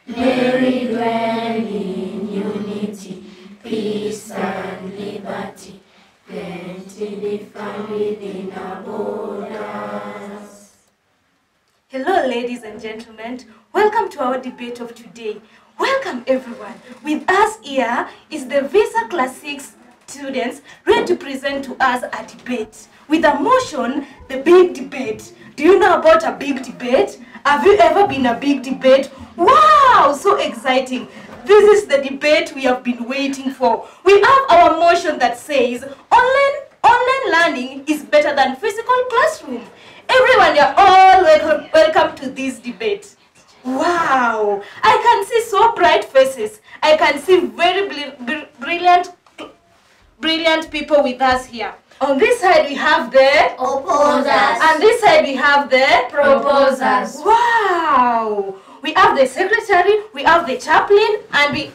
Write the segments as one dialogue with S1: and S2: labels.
S1: May we dwell in unity, peace and liberty, plenty defined within our borders.
S2: Hello, ladies and gentlemen. Welcome to our debate of today. Welcome, everyone. With us here is the Visa Class 6 students ready to present to us a debate. With a motion, the big debate. Do you know about a big debate? Have you ever been a big debate? Wow, so exciting. This is the debate we have been waiting for. We have our motion that says online learning is better than physical classroom. Everyone, you're all welcome to this debate. Wow, I can see so bright faces. I can see very brilliant people with us here. On this side we have the
S1: opposers,
S2: and this side we have the
S1: proposers.
S2: Wow, we have the secretary, we have the chaplain, and we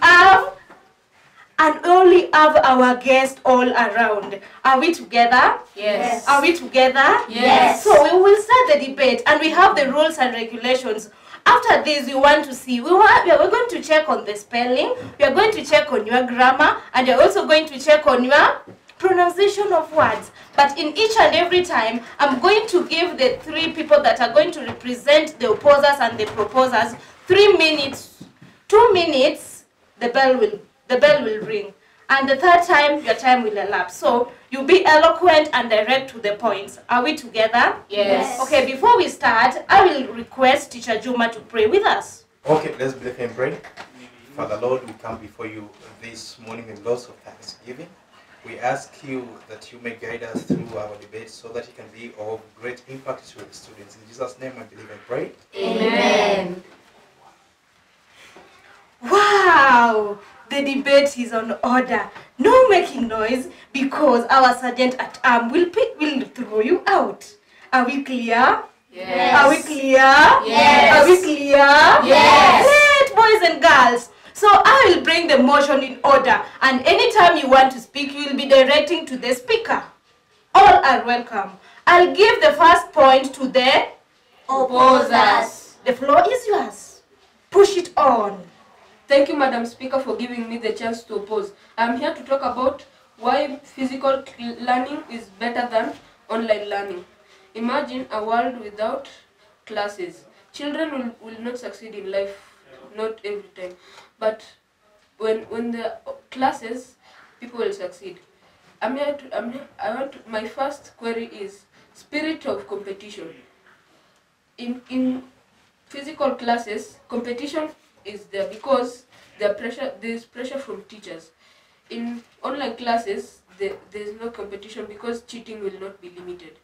S2: only have our guests all around. Are we together?
S1: Yes.
S2: Are we together?
S1: Yes.
S2: So we will start the debate, and we have the rules and regulations. After this, we want to see, we're going to check on the spelling, we are going to check on your grammar, and you're also going to check on your pronunciation of words. But in each and every time, I'm going to give the three people that are going to represent the opposers and the proposers 3 minutes. 2 minutes, the bell will ring. And the third time, your time will elapse. So you be eloquent and direct to the points. Are we together?
S1: Yes.
S2: Okay, before we start, I will request Teacher Juma to pray with us.
S3: Okay, let's believe and pray. Father Lord, we come before you this morning with lots of thanksgiving. We ask you that you may guide us through our debate so that it can be of great impact to the students. In Jesus' name I believe and pray.
S1: Amen.
S2: Wow! The debate is on order. No making noise because our sergeant at arm will throw you out. Are we clear?
S1: Yes.
S2: Are we clear?
S1: Yes.
S2: Are we clear?
S1: Yes.
S2: Great, boys and girls. So I will bring the motion in order, and anytime you want to speak, you will be directing to the speaker. All are welcome. I'll give the first point to the
S1: opposers.
S2: The floor is yours. Push it on.
S4: Thank you, Madam Speaker, for giving me the chance to oppose. I'm here to talk about why physical learning is better than online learning. Imagine a world without classes. Children will not succeed in life, not every time. But when the classes, people will succeed. My first query is spirit of competition. In physical classes, competition is there because there's pressure from teachers. In online classes, there's no competition because cheating will not be limited.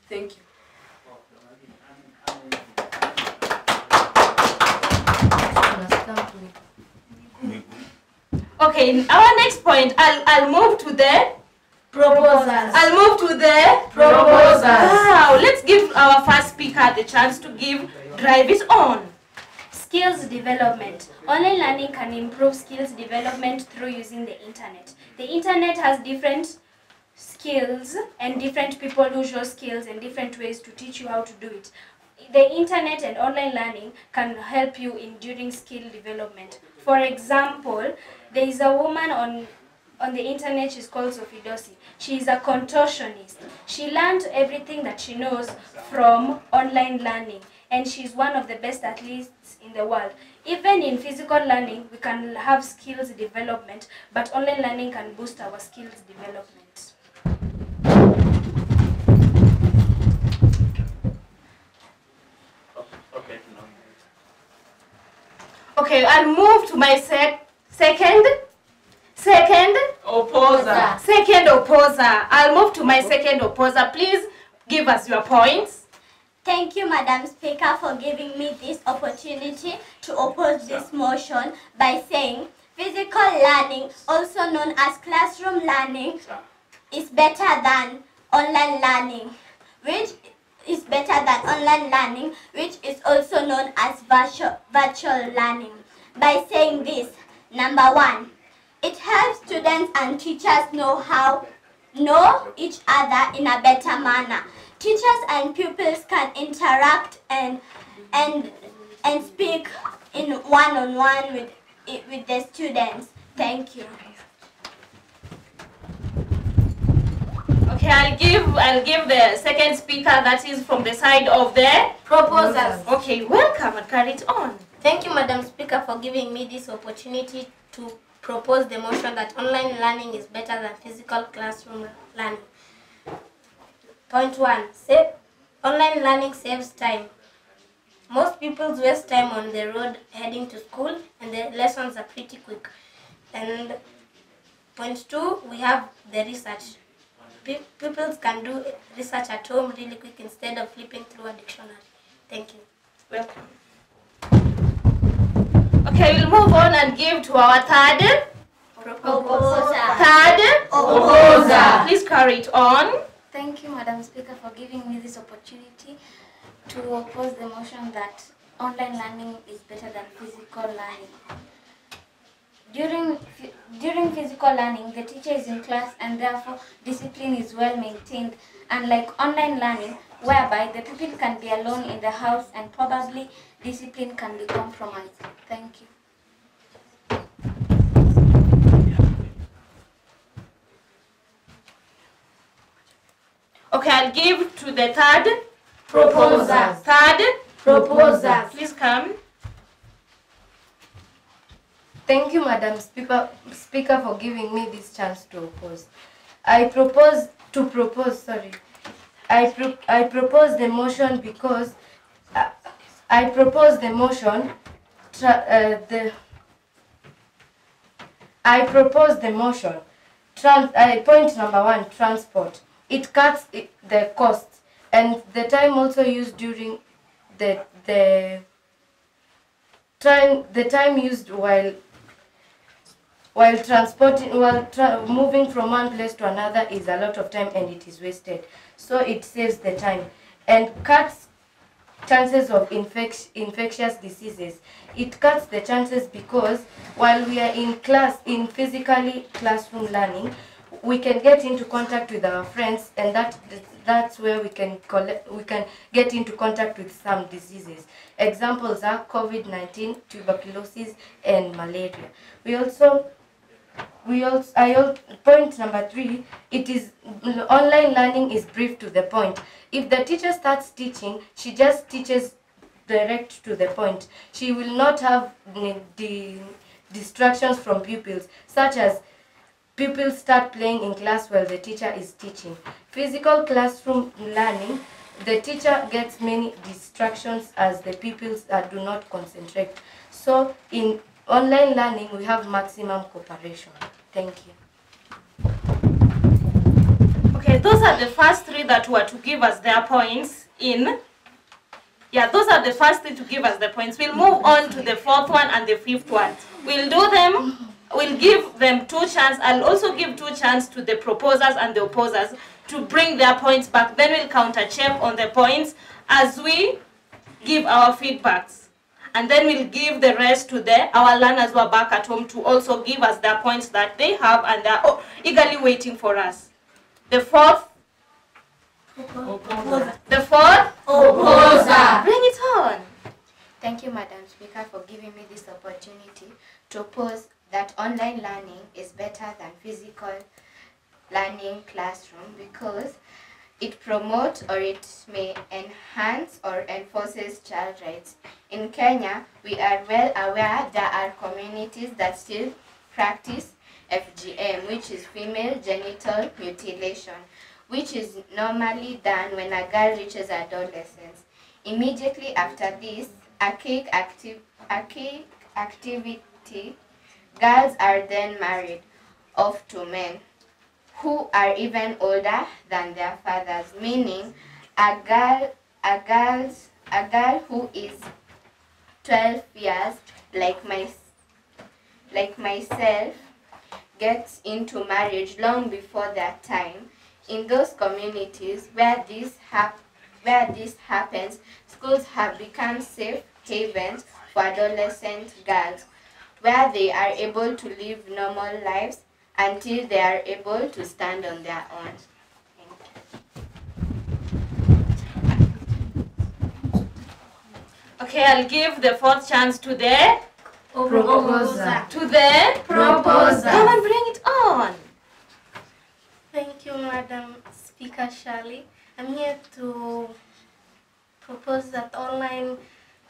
S4: Thank you.
S2: Okay, in our next point, I'll move to the
S1: Proposers.
S2: I'll move to the
S1: Proposers.
S2: Wow, let's give our first speaker the chance to drive it on.
S5: Skills development. Online learning can improve skills development through using the internet. The internet has different skills and different people who show skills and different ways to teach you how to do it. The internet and online learning can help you in during skill development. For example, there is a woman on the internet, she's called Sophie Dossi. She is a contortionist. She learned everything that she knows from online learning, and she's one of the best athletes in the world. Even in physical learning, we can have skills development, but online learning can boost our skills development.
S2: Okay, I'll move to my second
S1: Opposer.
S2: Second opposer. I'll move to my second opposer. Please give us your points.
S6: Thank you, Madam Speaker, for giving me this opportunity to oppose this motion by saying physical learning, also known as classroom learning, is better than online learning, which is also known as virtual learning. By saying this, number one, it helps students and teachers know each other in a better manner. Teachers and pupils can interact and speak in one-on-one with the students. Thank you.
S2: Okay, I'll give the second speaker, that is from the side of the
S1: Proposers.
S2: Okay, welcome and carry it on.
S1: Thank you, Madam Speaker, for giving me this opportunity to propose the motion that online learning is better than physical classroom learning. Point 1. Online learning saves time. Most people waste time on the road heading to school, and the lessons are pretty quick. And point 2, we have the research. Pupils can do research at home really quick instead of flipping through a dictionary. Thank you.
S2: Welcome. Okay, we'll move on and give to our third. Opposer. Please carry it on.
S7: Thank you, Madam Speaker, for giving me this opportunity to oppose the motion that online learning is better than physical learning. During physical learning, the teacher is in class and therefore discipline is well maintained, unlike online learning, whereby the pupil can be alone in the house and probably discipline can be compromised. Thank you.
S2: Okay, I'll give to the third.
S1: Proposers.
S2: Third.
S1: Proposers.
S2: Please come.
S8: Thank you, Madam Speaker, for giving me this chance to oppose. I propose the motion because point number 1, transport. It cuts the cost and the time also used during the time used while moving from one place to another is a lot of time and it is wasted. So it saves the time and cuts chances of infectious diseases. It cuts the chances because while we are in physically classroom learning, we can get into contact with our friends, and that's where we can get into contact with some diseases. Examples are COVID-19, tuberculosis, and malaria. Point number 3, online learning is brief to the point. If the teacher starts teaching, she just teaches direct to the point. She will not have the distractions from pupils, such as pupils start playing in class while the teacher is teaching. Physical classroom learning, the teacher gets many distractions as the pupils do not concentrate. So in online learning, we have maximum cooperation. Thank you.
S2: Okay, those are the first 3 that were to give us their points in. Yeah, those are the first 3 to give us the points. We'll move on to the 4th one and the 5th one. We'll do them. We'll give them 2 chances. I'll also give 2 chances to the proposers and the opposers to bring their points back. Then we'll counter check on the points as we give our feedbacks. And then we'll give the rest to our learners who are back at home to also give us their points that they have and they are eagerly waiting for us. The 4th?
S1: Opposer.
S2: The 4th?
S1: Opposer.
S2: Bring it on.
S7: Thank you, Madam Speaker, for giving me this opportunity to oppose that online learning is better than physical learning classroom because it promotes or it may enhance or enforces child rights. In Kenya, we are well aware there are communities that still practice FGM, which is female genital mutilation, which is normally done when a girl reaches adolescence. Immediately after this archaic activity, girls are then married off to men who are even older than their fathers, meaning a girl who is 12 years, like myself, gets into marriage long before their time. In those communities where this happens, schools have become safe havens for adolescent girls, where they are able to live normal lives until they are able to stand on their own.
S2: Okay, I'll give the fourth chance to the
S1: Proposer.
S2: to the
S1: Proposer.
S2: Come and bring it on.
S1: Thank you, Madam Speaker Shirley. I'm here to propose that online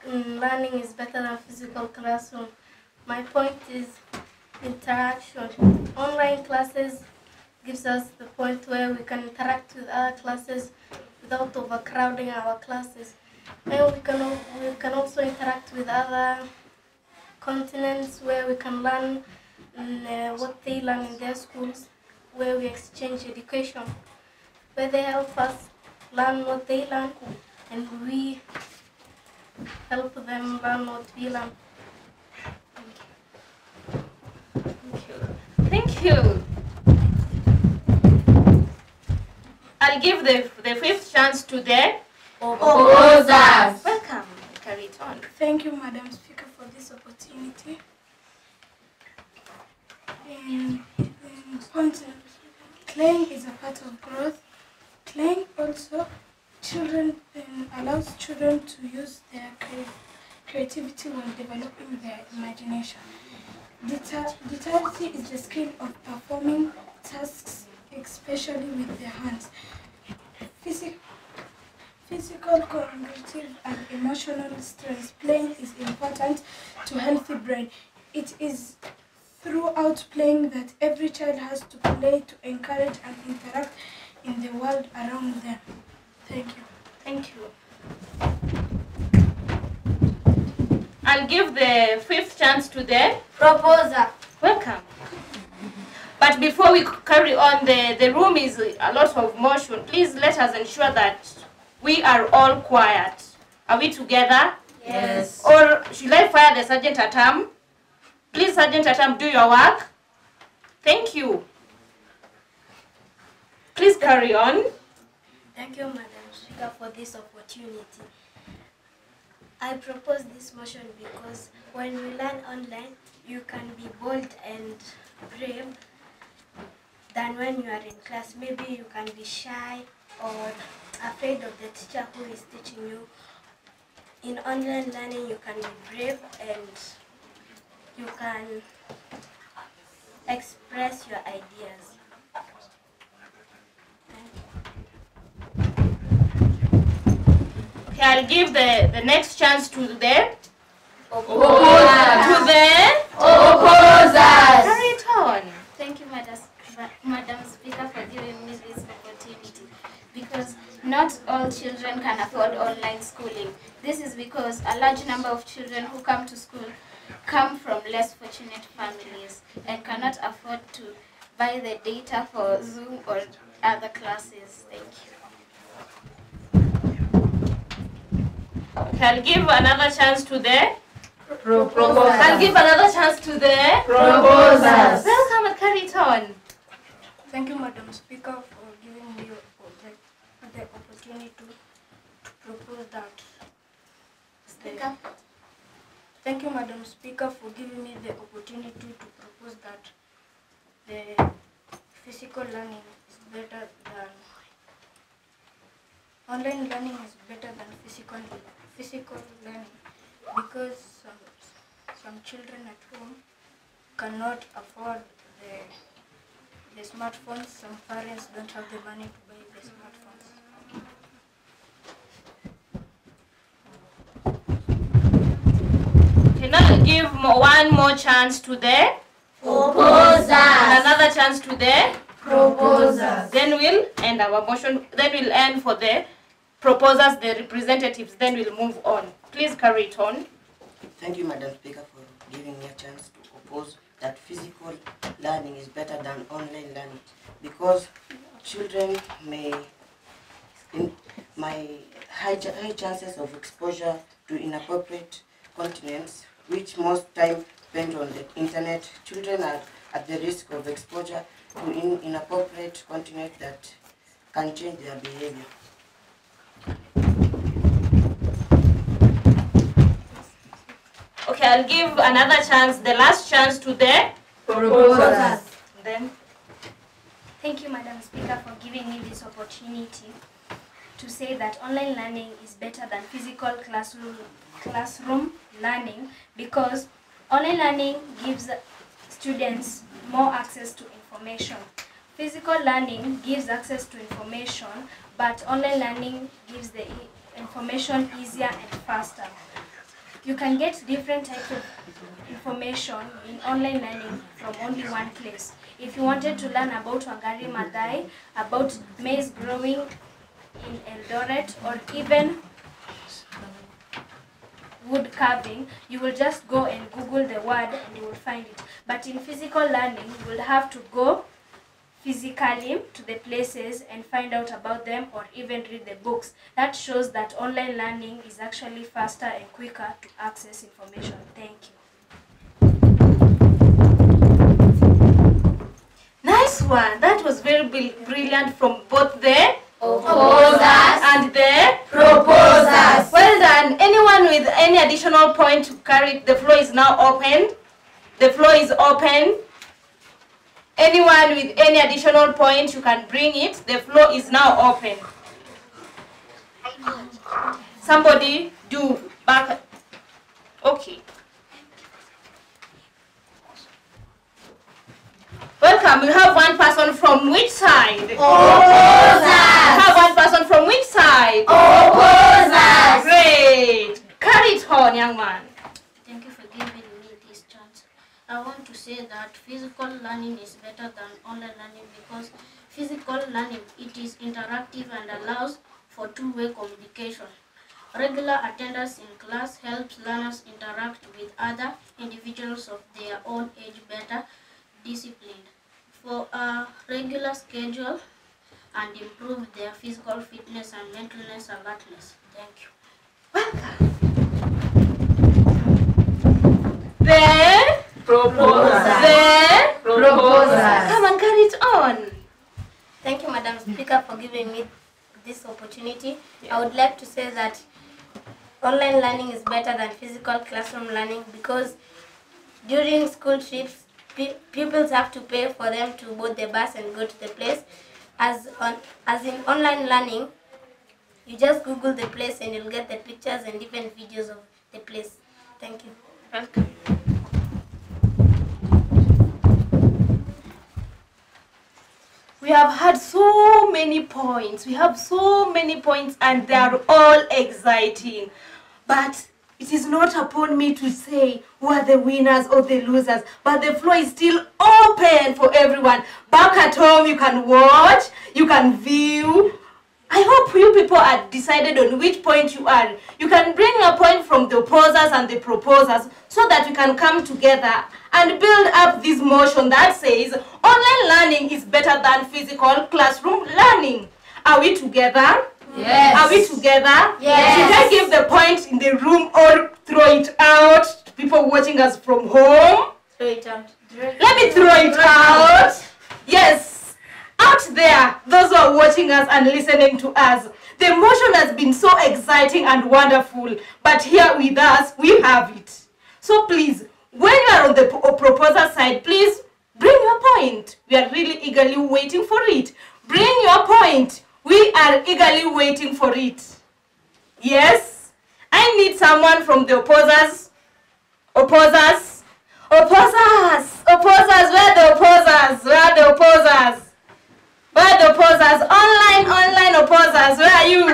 S1: learning is better than physical classroom. My point is interaction. Online classes gives us the point where we can interact with other classes without overcrowding our classes. And we can also interact with other continents where we can learn what they learn in their schools, where we exchange education, where they help us learn what they learn and we help them learn what we learn.
S2: Thank you. I'll give the fifth chance to the
S1: Proposers.
S2: Welcome. Carry it on.
S9: Thank you, Madam Speaker, for this opportunity. Playing is a part of growth. Playing also allows children to use their creativity when developing their imagination. Dexterity is the skill of performing tasks, especially with their hands. Physical, cognitive, and emotional strength. Playing is important to healthy brain. It is throughout playing that every child has to play to encourage and interact in the world around them. Thank you.
S2: Thank you. I'll give the fifth chance to the
S1: Proposer.
S2: Welcome. But before we carry on, the room is a lot of motion. Please let us ensure that we are all quiet. Are we together?
S1: Yes.
S2: Or should I fire the Sergeant Atam? Please, Sergeant Atam, do your work. Thank you. Please carry on.
S1: Thank you, Madam Speaker, for this opportunity. I propose this motion because when you learn online, you can be bold and brave than when you are in class. Maybe you can be shy or afraid of the teacher who is teaching you. In online learning, you can be brave and you can express your ideas.
S2: Okay, I'll give the next chance to the
S1: Opposers.
S2: to the
S1: Opposers.
S2: Carry it on.
S5: Thank you, Madam Speaker, for giving me this opportunity. Because not all children can afford online schooling. This is because a large number of children who come to school come from less fortunate families and cannot afford to buy the data for Zoom or other classes. Thank you.
S2: Okay, I'll give another chance to the
S1: Proposers.
S2: I'll give another chance to the
S1: Proposers.
S2: Welcome and carry it on.
S9: Thank you, Madam Speaker, for giving me the opportunity to propose that.
S1: Speaker.
S9: Thank you, Madam Speaker, for giving me the opportunity to propose that the physical learning is better than online learning is better than physical learning because some children at home cannot afford the smartphones. Some parents don't have the money to buy the smartphones.
S2: Okay, now I'll give one more chance to the
S1: Proposers.
S2: and another chance to the
S1: Proposers.
S2: Then we'll end our motion. Then we'll end for the proposers, the representatives. Then we'll move on. Please carry it on.
S10: Thank you, Madam Speaker, for giving me a chance to oppose that physical learning is better than online learning because children may high chances of exposure to inappropriate contents, which most time depend on the internet. Children are at the risk of exposure to inappropriate content that can change their behavior.
S2: Okay, I'll give another chance, the last chance to the
S1: Proposers.
S2: Then
S5: Thank you, Madam Speaker, for giving me this opportunity. to say that online learning is better than physical classroom learning because online learning gives students more access to information. Physical learning gives access to information, but online learning gives the information easier and faster. You can get different types of information in online learning from only one place. If you wanted to learn about Wangari Maathai, about maize growing in Eldoret, or even wood carving, you will just go and Google the word and you will find it. But in physical learning, you will have to go physically to the places and find out about them or even read the books. That shows that online learning is actually faster and quicker to access information. Thank you.
S2: Nice one. That was very brilliant from both the
S6: Opposers
S2: and the
S6: proposers.
S2: Well done. Anyone with any additional point to carry? The floor is now open. The floor is open. Anyone with any additional point, you can bring it. The floor is now open. Somebody do back. Okay. Welcome. We have one person from which side?
S6: Opposers.
S2: We have one person from which side?
S6: Opposers.
S2: Great. Carry it on, young man.
S1: Thank you for giving me this chance. I want to say that physical learning is better than online learning because physical learning, it is interactive and allows for two-way communication. Regular attendance in class helps learners interact with other individuals of their own age better disciplined for a regular schedule and improve their physical fitness and mentalness alertness. Thank you.
S2: The
S4: Proposers.
S2: The
S4: Proposers.
S2: Come on, carry it on.
S1: Thank you, Madam Speaker, for giving me this opportunity. I would like to say that online learning is better than physical classroom learning because during school trips, pupils have to pay for them to board the bus and go to the place. As in online learning, you just Google the place and you'll get the pictures and even videos of the place. Thank you.
S2: Welcome. We have had so many points. We have so many points and they are all exciting. But it is not upon me to say who are the winners or the losers. But the floor is still open for everyone. Back at home, you can watch, you can view. I hope you people are decided on which point you are. You can bring a point from the opposers and the proposers so that we can come together and build up this motion that says online learning is better than physical classroom learning. Are we together?
S4: Yes.
S2: Are we together?
S6: Yes.
S2: Should I give the point in the room or throw it out to people watching us from home?
S1: Throw it out.
S2: Let me throw it out. Yes. Out there, those who are watching us and listening to us, the motion has been so exciting and wonderful, but here with us, we have it. So please, when you are on the proposer side, please bring your point. We are really eagerly waiting for it. Bring your point. We are eagerly waiting for it. Yes? I need someone from the opposers. Opposers. Opposers. Opposers. Where are the opposers? Where are the opposers? Where are the opposers? Online opposers. Where are you?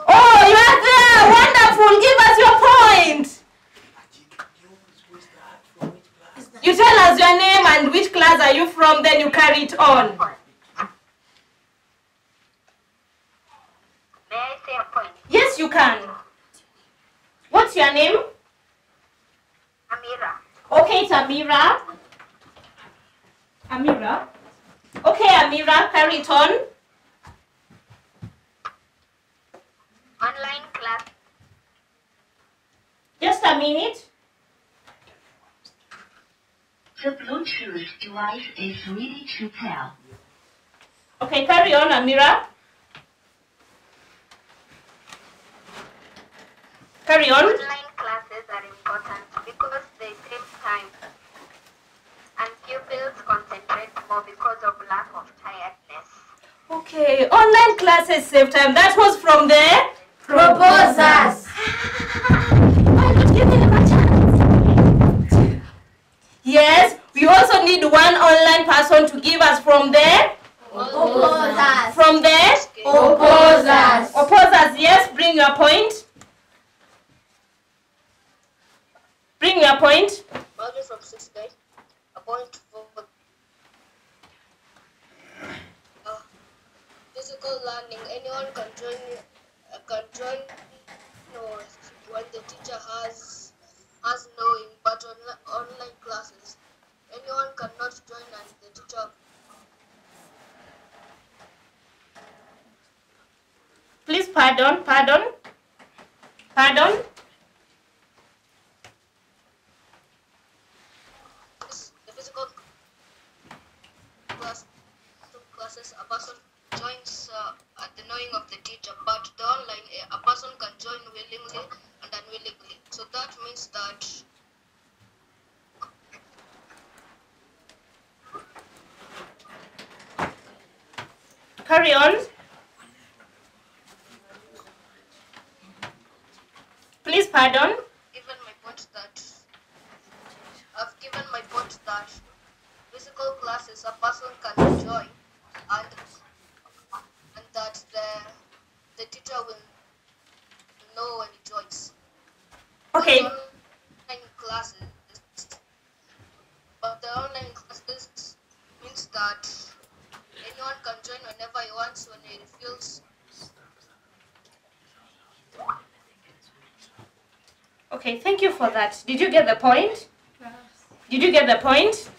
S2: Oh, you are there. Wonderful. Give us your point. You tell us your name and which class are you from, then you carry it on.
S11: May I say a point?
S2: Yes, you can. What's your name?
S11: Amira.
S2: Okay, it's Amira. Amira. Okay, Amira, carry it on.
S11: Online class.
S2: Just a minute.
S12: The Bluetooth device is ready to pair.
S2: Okay, carry on, Amira. Carry on.
S11: Online classes are important because they save time and pupils concentrate more because of lack of tiredness.
S2: Okay, online classes save time. That was from the
S1: Proposers.
S2: Why not give me a chance? Yes, we also need one online person to give us from the
S6: Opposers.
S2: from the
S1: Opposers.
S2: opposers. Yes, bring your point. Bring your point.
S11: Imagine from 6th grade, a point for physical learning. Anyone can join or when the teacher has knowing, but on online classes, anyone cannot join and the teacher.
S2: Please pardon.
S11: The physical classes, a person joins at the knowing of the teacher, but the online, a person can join willingly and unwillingly. So that means that
S2: Carry on. Please pardon.
S11: I've given my point that physical classes a person can join and that the teacher will know when he joins.
S2: Okay.
S11: But the online classes means that anyone can join whenever he wants, when he feels.
S2: Okay, thank you for that. Did you get the point? Did you get the point?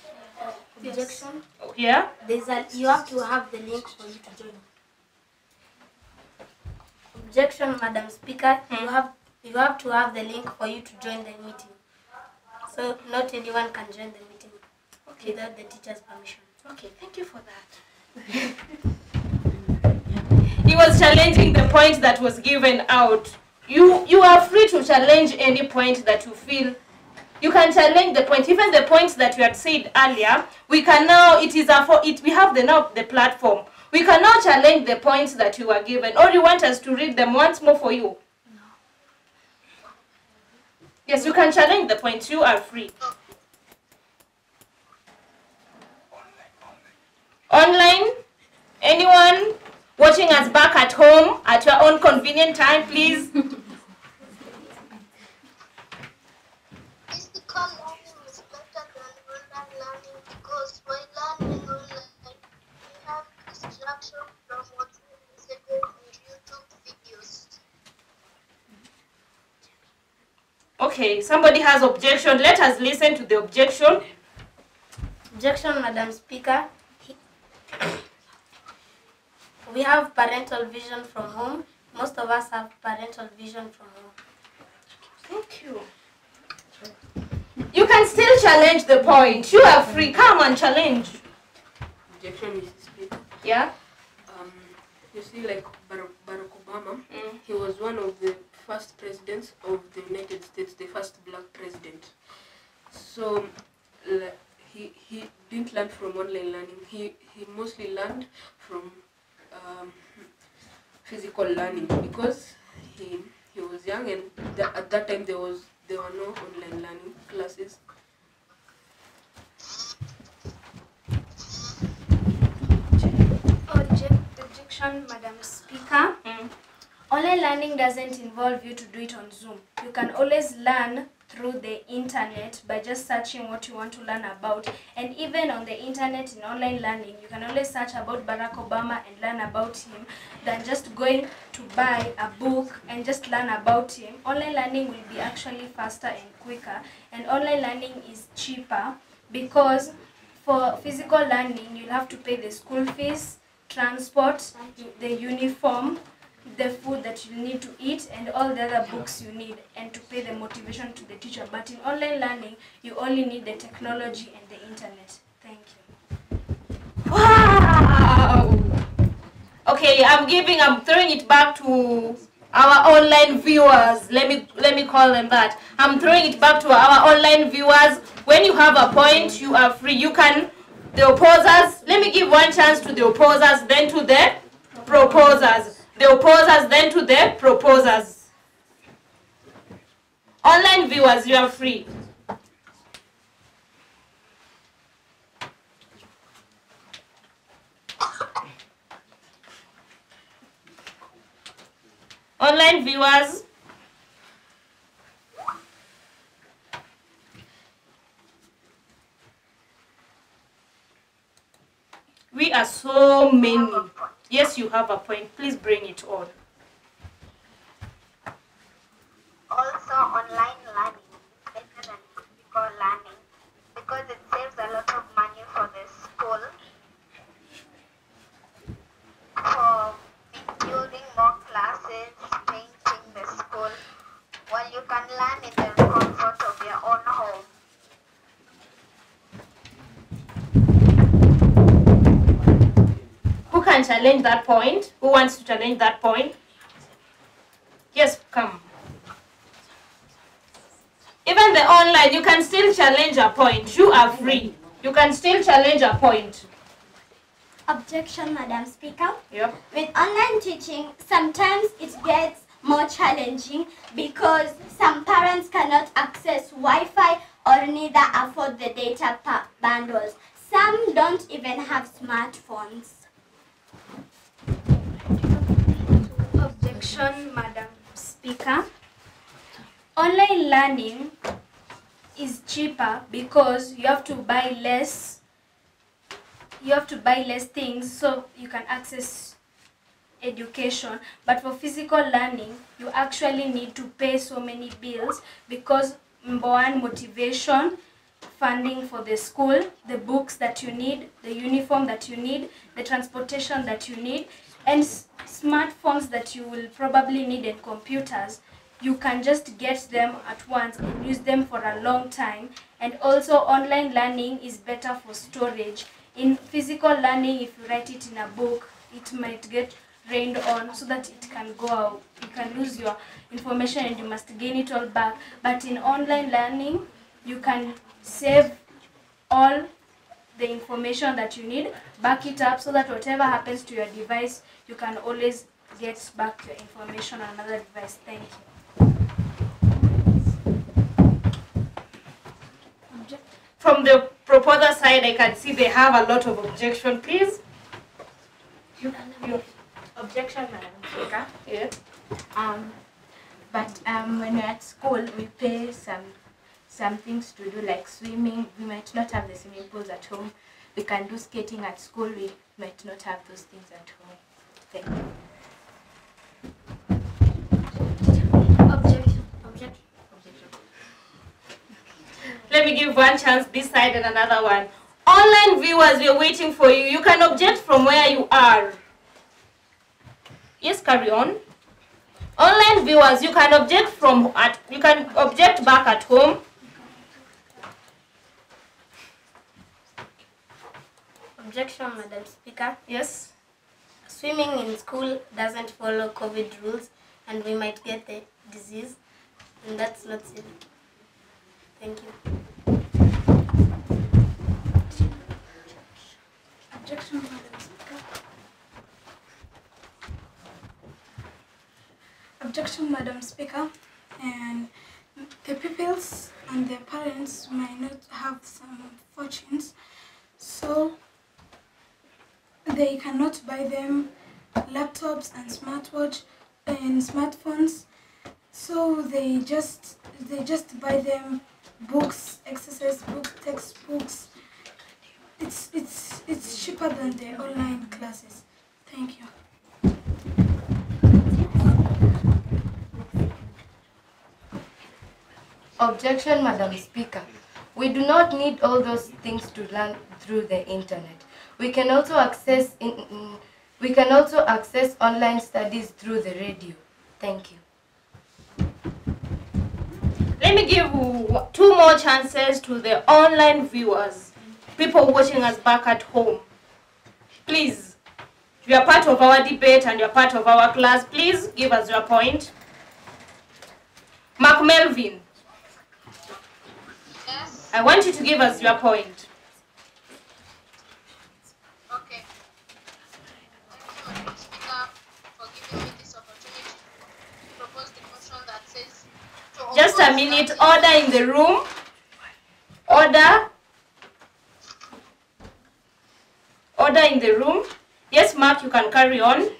S1: Objection.
S2: Oh, yeah.
S1: You have to have the link for you to join. Objection, Madam Speaker. You have to have the link for you to join the meeting. So not anyone can join the meeting without the teacher's permission.
S2: Okay, thank you for that. He was challenging the point that was given out. You are free to challenge any point that you feel. You can challenge the point, even the points that we had said earlier. We can now, we have the platform. We can now challenge the points that you were given. Or you want us to read them once more for you? No. Yes, you can challenge the points. You are free. Online? Anyone watching us back at home at your own convenient time, please?
S11: Physical learning is better than online learning because when learning online, we have distraction from watching messages and YouTube videos.
S2: Okay, somebody has objection. Let us listen to the objection.
S1: Objection, Madam Speaker. We have parental vision from home. Most of us have parental vision from home.
S2: Thank you. You can still challenge the point. You are free. Come and challenge.
S4: Objection, Mrs. Speaker.
S2: Yeah?
S4: You see, like Barack Obama, he was one of the first presidents of the United States, the first black president. So he didn't learn from online learning. He mostly learned from physical learning because he was young, and at that time there were no online learning classes.
S5: Objection, Madam Speaker. Online learning doesn't involve you to do it on Zoom. You can always learn through the internet by just searching what you want to learn about. And even on the internet in online learning, you can always search about Barack Obama and learn about him than just going to buy a book and just learn about him. Online learning will be actually faster and quicker, and online learning is cheaper because for physical learning, you'll have to pay the school fees, transport, the uniform, the food that you need to eat, and all the other books you need, and to pay the motivation to the teacher. But in online learning, you only need the technology and the internet. Thank you.
S2: Wow! Okay, I'm throwing it back to our online viewers. Let me call them that. I'm throwing it back to our online viewers. When you have a point, you are free. You can, the opposers, let me give one chance to the opposers, then to the proposers. The opposers then to the proposers. Online viewers, you are free. Online viewers, we are so many. Yes, you have a point. Please bring it on.
S11: Also, online learning is better than physical learning because it saves a lot of money for the school for building more classes, painting the school, while you can learn in the comfort of your own home.
S2: Who can challenge that point? Who wants to challenge that point? Yes, come. Even the online, you can still challenge a point. You are free. You can still challenge a point.
S6: Objection, Madam Speaker.
S2: Yep.
S6: With online teaching, sometimes it gets more challenging because some parents cannot access Wi-Fi or neither afford the data bundles. Some don't even have smartphones.
S5: Objection, Madam Speaker. Online learning is cheaper because you have to buy less. You have to buy less things so you can access education. But for physical learning, you actually need to pay so many bills because number one, motivation, funding for the school, the books that you need, the uniform that you need, the transportation that you need, and smartphones that you will probably need, and computers. You can just get them at once and use them for a long time. And also online learning is better for storage. In physical learning, if you write it in a book, it might get rained on so that it can go out. You can lose your information and you must gain it all back. But in online learning, you can save all the information that you need, back it up so that whatever happens to your device, you can always get back your information on another device. Thank you.
S2: From the proposer side, I can see they have a lot of objection. Please.
S7: Objection, Madam Speaker.
S2: Yeah.
S7: But when we're at school, we pay some things to do like swimming. We might not have the swimming pools at home. We can do skating at school. We might not have those things at home. Thank you.
S5: Objection.
S2: Let me give one chance this side and another one. Online viewers, we're waiting for you. You can object from where you are. Yes, carry on. Online viewers, you can object you can object back at home.
S1: Objection, Madam Speaker.
S2: Yes.
S1: Swimming in school doesn't follow COVID rules and we might get the disease, and that's not safe. Thank you.
S9: Objection, Madam Speaker. Objection, Madam Speaker. And the pupils and their parents might not have some fortunes, so they cannot buy them laptops and smartphones. So they just buy them books, exercise books, textbooks. It's cheaper than the online classes. Thank you.
S8: Objection, Madam Speaker. We do not need all those things to learn through the internet. We can also access online studies through the radio. Thank you.
S2: Let me give 2 more chances to the online viewers, people watching us back at home. Please, you are part of our debate and you are part of our class. Please give us your point. Mark Melvin.
S11: Yes.
S2: I want you to give us your point.
S11: Okay. Thank you, Madam Speaker.
S2: Just a minute. Order in the room. Order. Order in the room. Yes, Mark, you can carry on.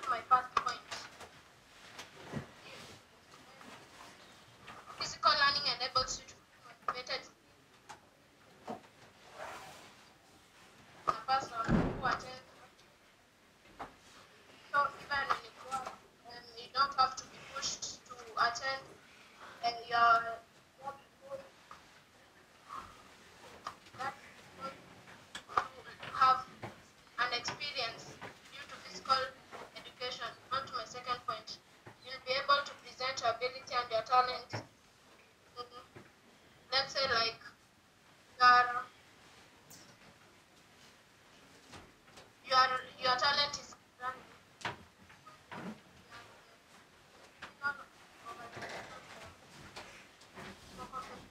S11: My first point. Physical learning enables you to be motivated. A person who attends. So even when you go out, you don't have to be pushed to attend your job school. That's because you have an experience due to physical education. On to my second point. You'll be able to present your ability and your talent. Let's say like your talent is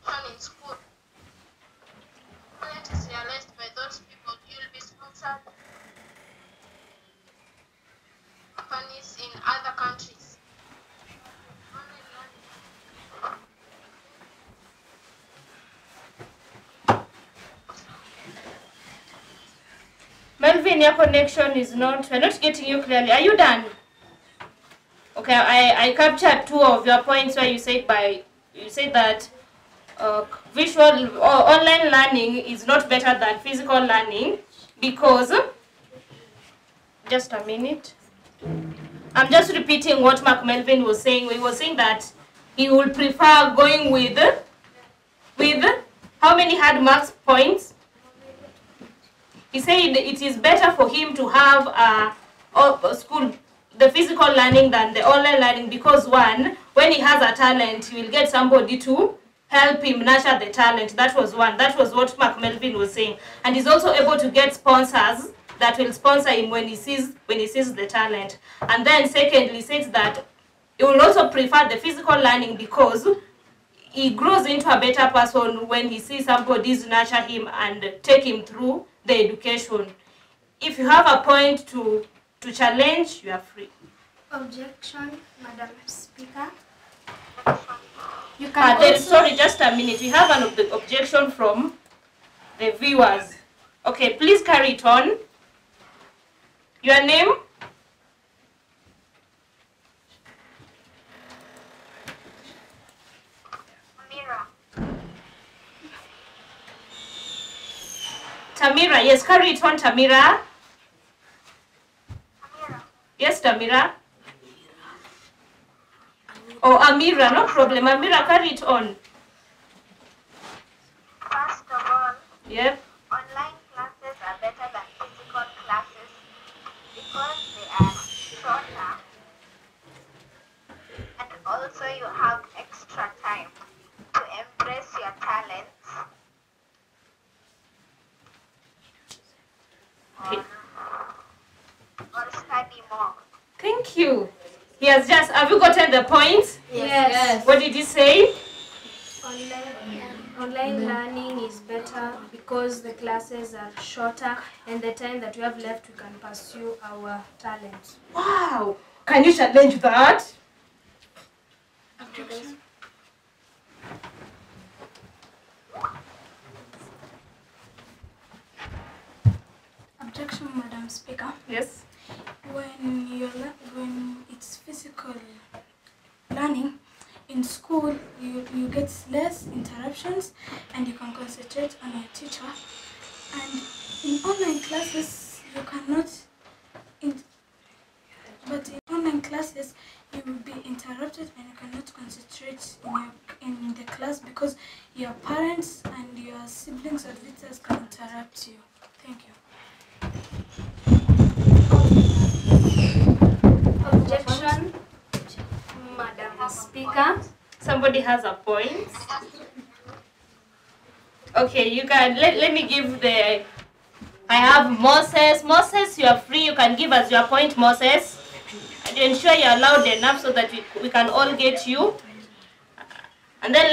S11: competition in school. Talent is realized by those people. You'll be sponsored companies in other countries.
S2: Melvin, your connection is not, we're not getting you clearly. Are you done? Okay, I captured 2 of your points where you said that visual or online learning is not better than physical learning because, just a minute. I'm just repeating what Mark Melvin was saying. He was saying that he would prefer going with how many hard marks points? He said it is better for him to have the physical learning than the online learning because one, when he has a talent, he will get somebody to help him nurture the talent. That was one. That was what Mark Melvin was saying. And he's also able to get sponsors that will sponsor him when he sees the talent. And then secondly, he says that he will also prefer the physical learning because he grows into a better person when he sees somebody nurture him and take him through the education. If you have a point to challenge, you are free.
S5: Objection, Madam Speaker. You can also...
S2: Sorry, just a minute. We have an objection from the viewers. Okay, please carry it on. Your name? Tamira, yes, carry it on, Tamira. Yes, Tamira. Oh, Amira, no problem. Amira, carry it on.
S11: First of all,
S2: Yep.
S11: online classes are better than physical classes because they are shorter and also you have extra time to embrace your talents or study more.
S2: Thank you. He has just, have you gotten the point?
S5: Yes.
S2: What did he say?
S5: Online learning is better because the classes are shorter and the time that we have left we can pursue our talents.
S2: Wow. Can you challenge that?
S9: Objection. Objection, Madam Speaker.
S2: Yes.
S9: When it's physical learning, in school you get less interruptions and you can concentrate on your teacher. And in online classes you cannot. But in online classes you will be interrupted and you cannot concentrate in the class because your parents and your siblings or visitors can interrupt you. Thank you.
S5: Objection, Madam Speaker.
S2: Somebody has a point. Okay, you can, let me give the, I have Moses. Moses, you are free. You can give us your point, Moses. And ensure you're loud enough so that we can all get you. And then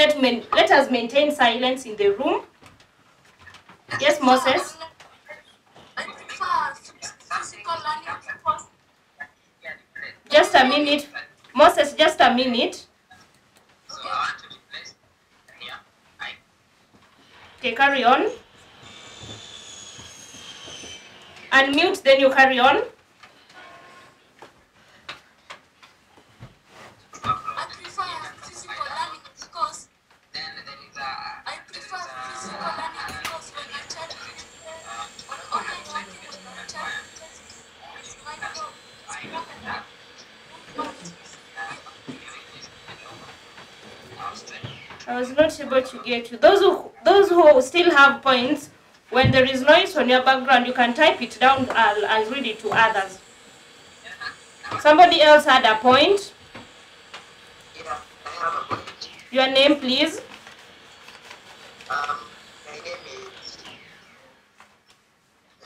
S2: let us maintain silence in the room. Yes, Moses?
S11: I prefer physical learning because
S2: Just a minute. Moses, just a minute. Okay, carry on. Unmute, then you carry on.
S11: I prefer physical learning because when a child prepares on online learning, when a child prepares his mind well,
S2: I was not able to get you. Those who still have points, when there is noise on your background, you can type it down. I'll read it to others. Somebody else had a point. Your name, please.
S13: My name is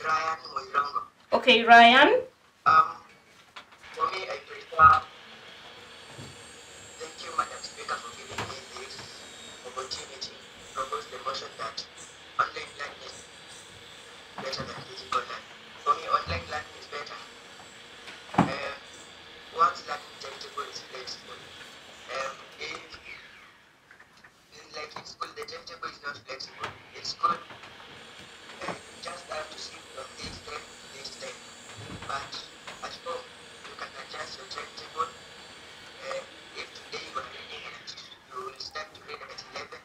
S13: Ryan Moirongo.
S2: Okay, Ryan.
S13: For me, I prefer. Thank you, Madam Speaker, for giving me this opportunity to propose the motion that online learning is better than physical learning. For me, online learning is better. One's learning timetable is flexible. If like in school, the timetable is not flexible. In school, you just have to sit from this time to this time. But at home, you can adjust your timetable. If today you are reading and you will start to read at 11,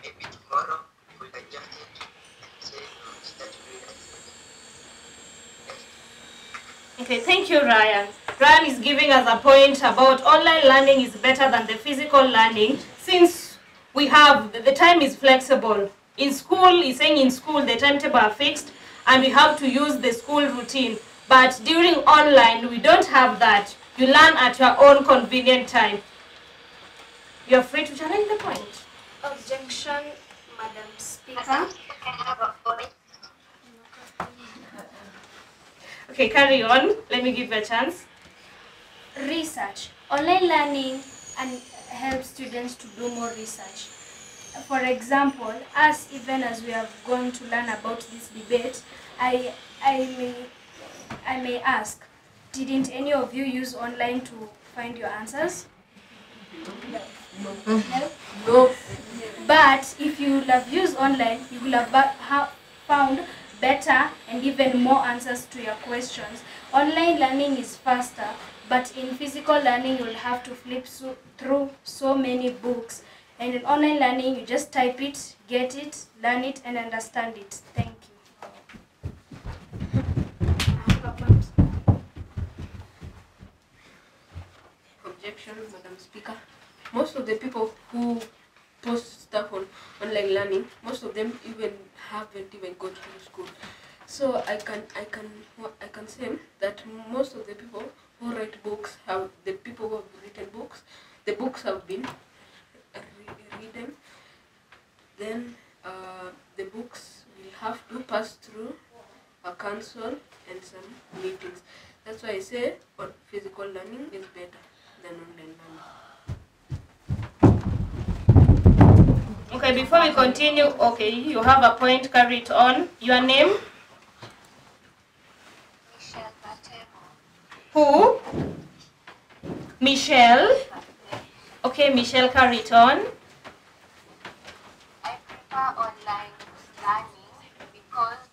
S13: maybe tomorrow you will adjust it and say you will start to read at 11.
S2: Okay, thank you, Ryan. Ryan is giving us a point about online learning is better than the physical learning since we have, the time is flexible. In school, he's saying in school the timetable are fixed and we have to use the school routine. But during online, we don't have that. You learn at your own convenient time. You're free to challenge the point.
S5: Objection, Madam Speaker.
S11: I have a point.
S2: Okay, carry on. Let me give you a chance.
S5: Research. Online learning and helps students to do more research. For example, us, even as we are going to learn about this debate, I may ask, didn't any of you use online to find your answers? No. But if you would have used online, you would have found better and even more answers to your questions. Online learning is faster, but in physical learning, you will have to flip through so many books. And in online learning, you just type it, get it, learn it, and understand it. Thank you.
S4: Objection, Madam Speaker. Most of the people who post stuff on online learning, most of them haven't even gone to school. So I can say that most of the people who write books the people who have written books, the books have been written. Then the books will have to pass through a council and some meetings. That's why I say physical learning is better than online learning.
S2: Okay, before we continue, okay, you have a point, carry it on. Your name?
S11: Michelle Matemo.
S2: Who? Michelle? Okay, Michelle, carry it on.
S11: I prefer online learning because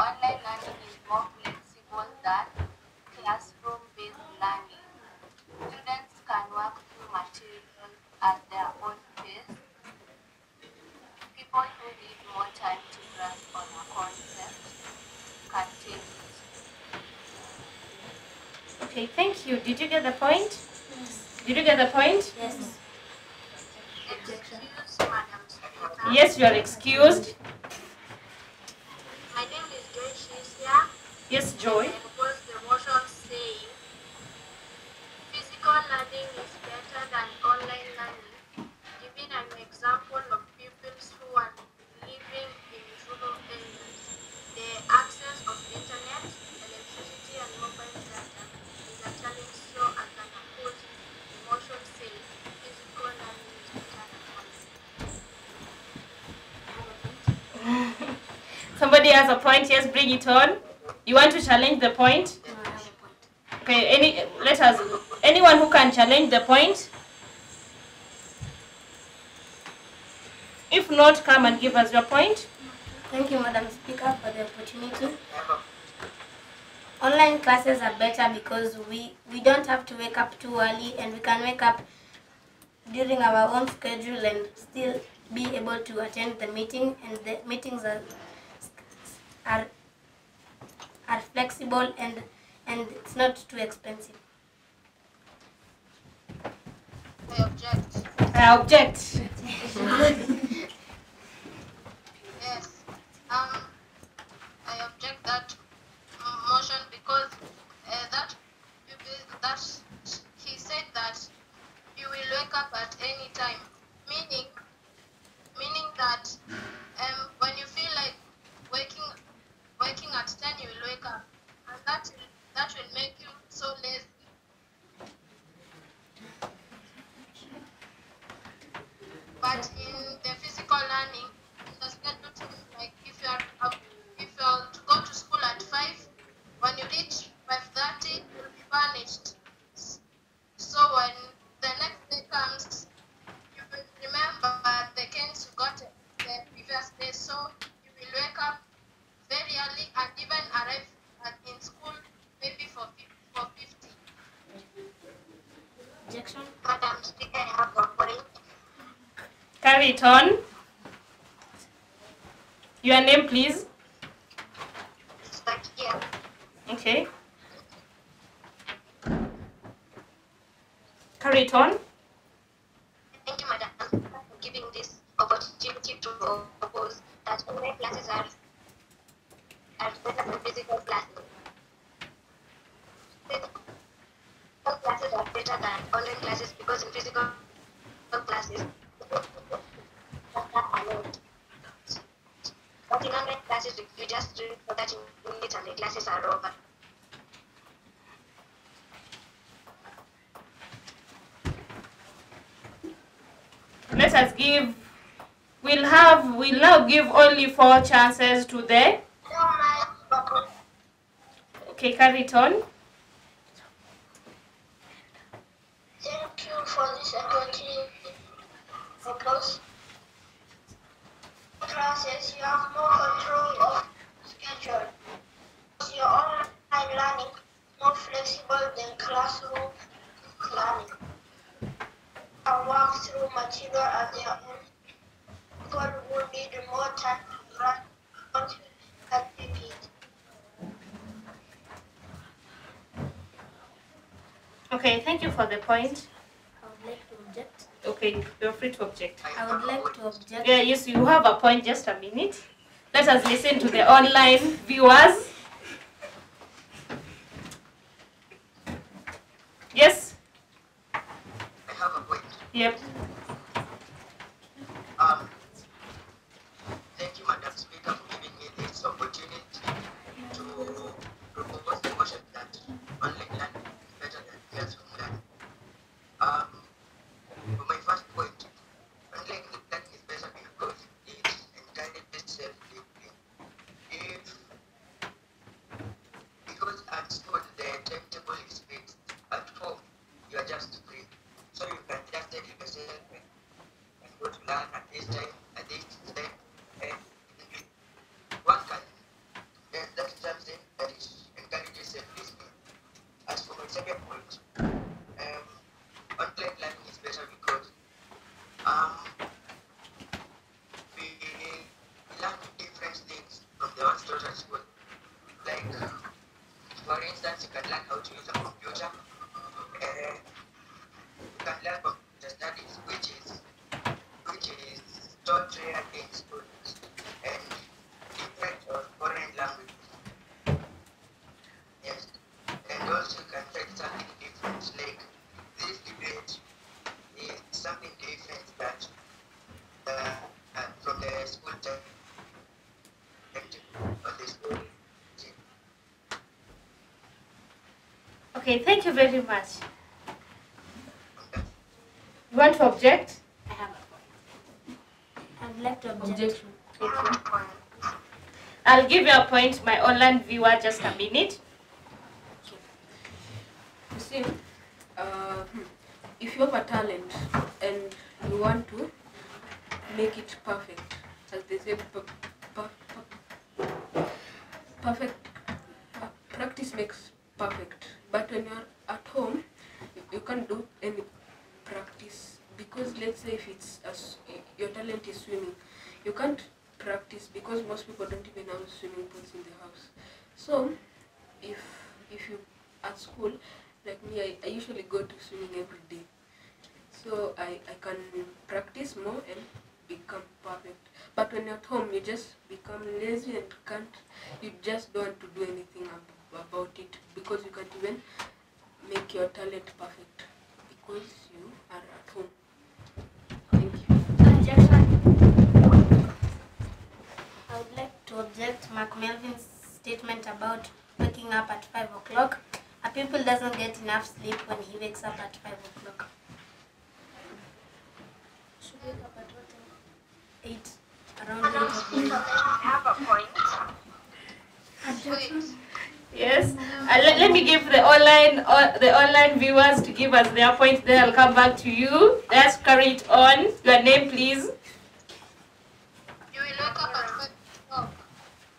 S11: online learning is more flexible than classroom-based learning. Students can work through material at their own pace. People who need more time to grasp on a concept can take it.
S2: Okay, thank you. Did you get the point? Yes. Did you get the point?
S5: Yes.
S11: Excuse, Madam Speaker.
S2: Yes, you are excused.
S11: My name is Joy Shisia.
S2: Yes, Joy.
S11: I propose the motion saying physical learning is better than online learning, giving an example of pupils who are living in rural areas. The access of internet, electricity, and mobile data is a challenge, so as an opposed, the motion says physical learning is better than online.
S2: Somebody has a point. Yes, bring it on. You want to challenge the point?
S1: No, I have a point.
S2: Okay, anyone who can challenge the point. If not, come and give us your point.
S1: Thank you, Madam Speaker, for the opportunity. Online classes are better because we don't have to wake up too early, and we can wake up during our own schedule and still be able to attend the meeting, and the meetings are flexible and it's not too expensive.
S11: I object.
S2: I object.
S11: Yes. I object that motion because that he said that you will wake up at any time, meaning that when you feel like waking at 10, you will wake up, and that will make you so lazy. But in the physical learning, the schedule is like if you are to go to school at 5, when you reach 5:30, you'll be punished. So when the next day comes, you will remember the gains you got the previous day. So you will wake up very early and even arrive in school maybe for 50.
S1: Objection.
S6: Madam Speaker, I have a point.
S2: Carry it on. Your name, please.
S6: Here.
S2: Okay. Carry it on.
S6: Thank you, Madam, for giving this opportunity to propose that online classes are better than physical classes. Physical classes are better than online classes because in physical classes, but in online classes, you just read for 30 minutes and the classes are over.
S2: Let us give. We'll now give only 4 chances to the. Okay, carry it on.
S6: Thank you for this opportunity. Because classes, you have more control of schedule. Your online learning is more flexible than classroom learning. And work through material at their own. People will need more time to run activities.
S2: Okay, thank you for the point.
S1: I would like to object.
S2: Okay, you're free to object.
S1: I would like to object.
S2: Yeah, yes, you have a point. Just a minute. Let us listen to the online viewers. Yes?
S13: I have a point.
S2: Yep.
S13: Thank you, Madam Speaker, for giving me this opportunity to propose the motion that online learning is better than classroom learning. For my first point, online learning is better because it encourages self-discipline. Because at school the timetable is fixed, at home you are just free, so you can just take yourself and go to learn at this time, at this time, and one can. That is something that encourages self-discipline. As for my second point, online learning is better because we learn different things from the ones taught at school. Like, for instance, you can learn how to use a computer. You can learn computer studies, which is taught rarely in schools, and different or foreign languages. Yes, and also you can try something different. Like this debate is something different that from the school time or the school.
S2: Okay, thank you very much. You want to object?
S1: I have a point. I would like to object.
S2: Objection. I'll give you a point, my online viewer, just a minute.
S4: You see, if you have a talent and you want to make it perfect, as they say, practice makes perfect. But when you're at home, you can't do any practice, because let's say if it's your talent is swimming, you can't practice because most people don't even have swimming pools in the house. So if you at school, like me, I usually go to swimming every day, so I can practice more and become perfect. But when you're at home, you just become lazy and you just don't want to do anything about it, because you can't even make your talent perfect because you are at home. Thank you.
S1: I would like to object Mark Melvin's statement about waking up at 5 o'clock. A pupil doesn't get enough sleep when he wakes up at 5 o'clock. Should wake up at what time? 8. Around 8 o'clock.
S11: I have a point.
S2: Yes. Let me give the online viewers to give us their point. Then I'll come back to you. Let's carry it on. Your name, please.
S11: You will wake up at 5 o'clock,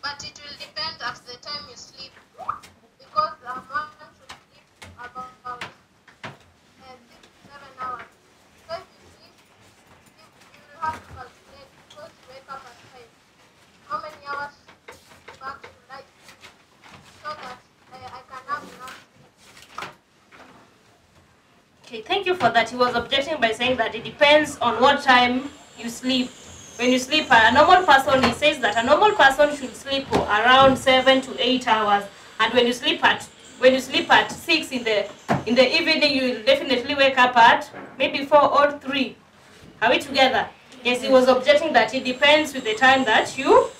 S11: but it will depend at the time you sleep, because one should sleep about 6 to 7 hours. So if you sleep, you will have to calculate, because you wake up at 5. How many hours back to night, so that I can have enough sleep.
S2: Okay, thank you for that. He was objecting by saying that it depends on what time you sleep. When you sleep, a normal person, he says that a normal person should sleep for around 7 to 8 hours. And when you sleep at 6 in the evening, you will definitely wake up at maybe 4 or 3. Are we together? Yes, he was objecting that it depends with the time that you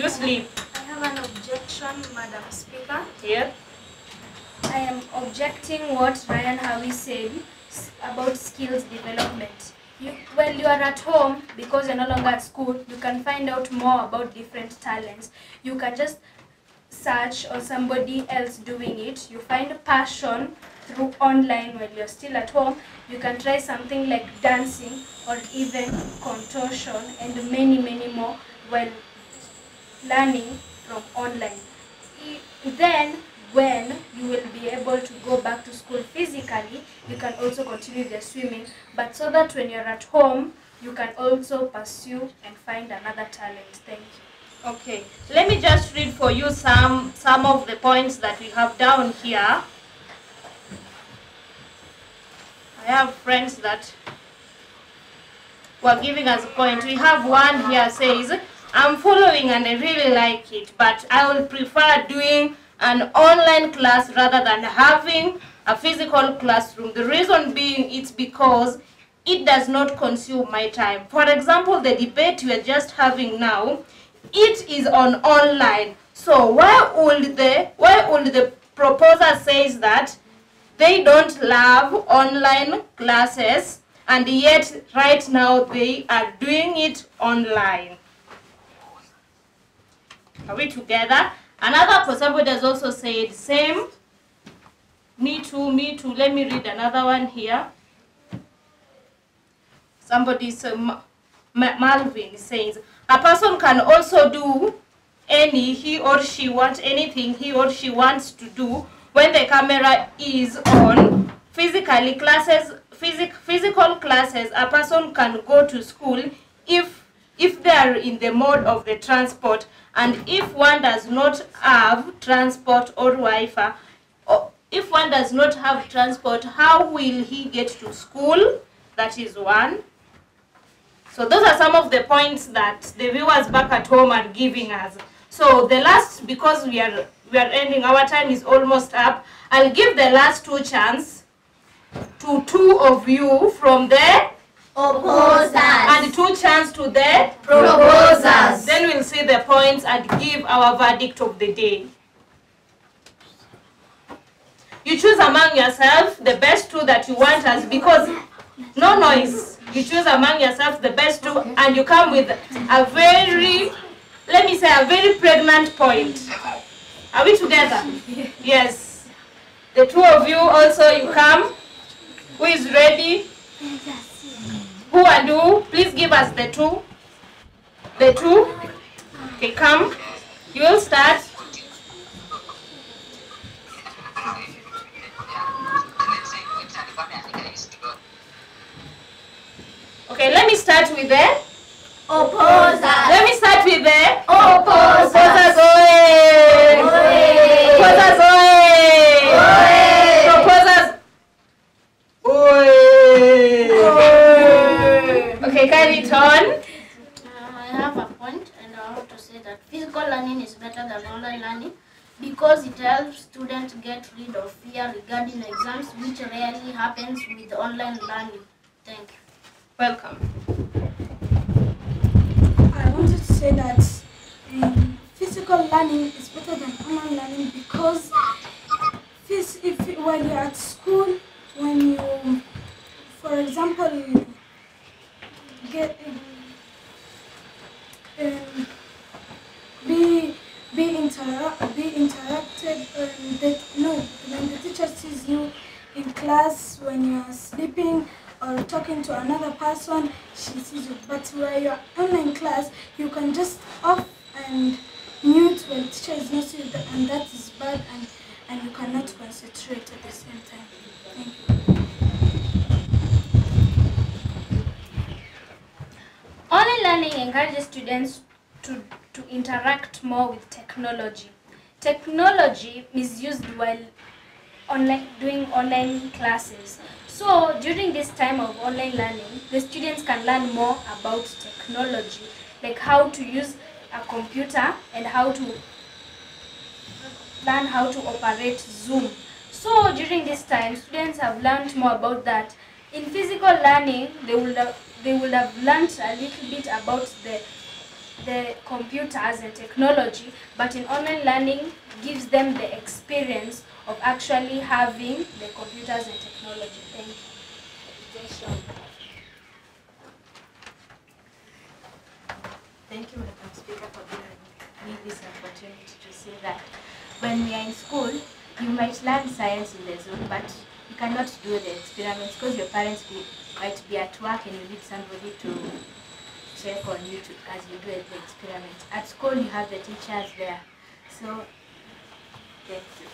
S2: sleep.
S9: I have an objection, Madam Speaker.
S2: Yeah.
S5: I am objecting what Ryan Howie said about skills development. When you are at home, because you're no longer at school, you can find out more about different talents. You can just search on somebody else doing it. You find passion through online when you're still at home. You can try something like dancing or even contortion and many, many more while learning from online. Then when you will be able to go back to school physically, you can also continue the swimming, but so that when you're at home, you can also pursue and find another talent. Thank you.
S2: Okay, let me just read for you some of the points that we have down here. I have friends that were giving us a point. We have one here says, I'm following and I really like it, but I will prefer doing an online class rather than having a physical classroom. The reason being, it's because it does not consume my time. For example, the debate we are just having now, it is on online. So why would the proposer says that they don't love online classes, and yet right now they are doing it online? Are we together? Another person has also said same. Me too, me too. Let me read another one here. Somebody, Malvin says, a person can also do anything he or she wants to do when the camera is on. Physical classes, a person can go to school if they are in the mode of the transport, and if one does not have transport or Wi-Fi, or if one does not have transport, how will he get to school? That is one. So those are some of the points that the viewers back at home are giving us. So the last, because we are ending, our time is almost up, I'll give the last two chance to two of you from the
S6: opposers
S2: and two chance to the
S6: proposers.
S2: Then we'll see the points and give our verdict of the day. You choose among yourself the best two that you want us, because no noise. You choose among yourself the best two, and you come with a very let me say, a very pregnant point. Are we together? Yes. The two of you also, you come. Who is ready? Who and who? Please give us the two. The two. Okay, come. You will start. Okay, let me start with the
S6: Opposers.
S2: Let me start with the
S6: Opposers.
S2: Opposers. Opposers. Proposers. Okay, carry it on.
S14: I have a point, and I want to say that physical learning is better than online learning because it helps students get rid of fear regarding exams, which rarely happens with online learning. Thank you.
S2: Welcome.
S9: I wanted to say that physical learning is better than online learning because when you're at school, when you, for example, get be interrupted, when the teacher sees you in class when you're sleeping or talking to another person, she sees you. But where you're online class, you can just off and mute when the teacher is not seeing you, and that is bad, and you cannot concentrate at the same time. Thank you.
S5: Online learning encourages students to interact more with technology. Technology is used while doing online classes. So during this time of online learning, the students can learn more about technology, like how to use a computer and how to learn how to operate Zoom. So during this time, students have learned more about that. In physical learning, they would have learned a little bit about the computers and technology, but in online learning gives them the experience of actually having the computers and technology. Thank you.
S7: Thank you, Madam Speaker, for giving me this opportunity to say that when we are in school, you might learn science in the Zoom, but you cannot do the experiments because your parents might be at work and you need somebody to check on you as you do the experiment. At school, you have the teachers there. So, thank you.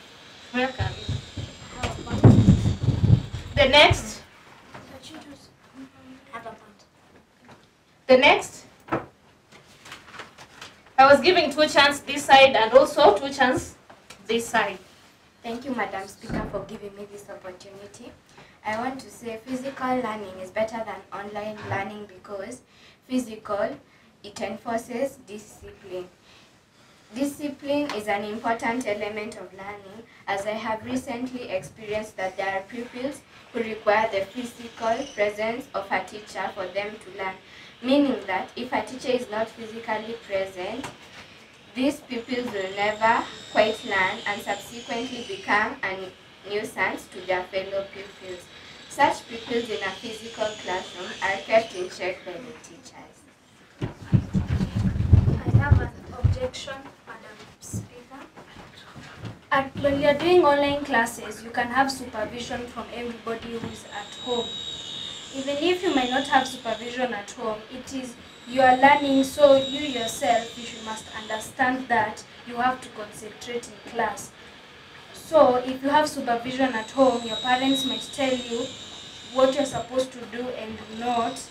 S2: Welcome. The next. The next. I was giving 2 chances this side and also 2 chances this side.
S7: Thank you, Madam Speaker, for giving me this opportunity. I want to say physical learning is better than online learning because physical, it enforces discipline. Discipline is an important element of learning, as I have recently experienced that there are pupils who require the physical presence of a teacher for them to learn, meaning that if a teacher is not physically present, these pupils will never quite learn and subsequently become a nuisance to their fellow pupils. Such pupils in a physical classroom are kept in check by the teachers.
S5: I have an objection, Madam Speaker. When you are doing online classes, you can have supervision from everybody who is at home. Even if you might not have supervision at home, it is you are learning, so you yourself, must understand that you have to concentrate in class. So if you have supervision at home, your parents might tell you what you're supposed to do and not.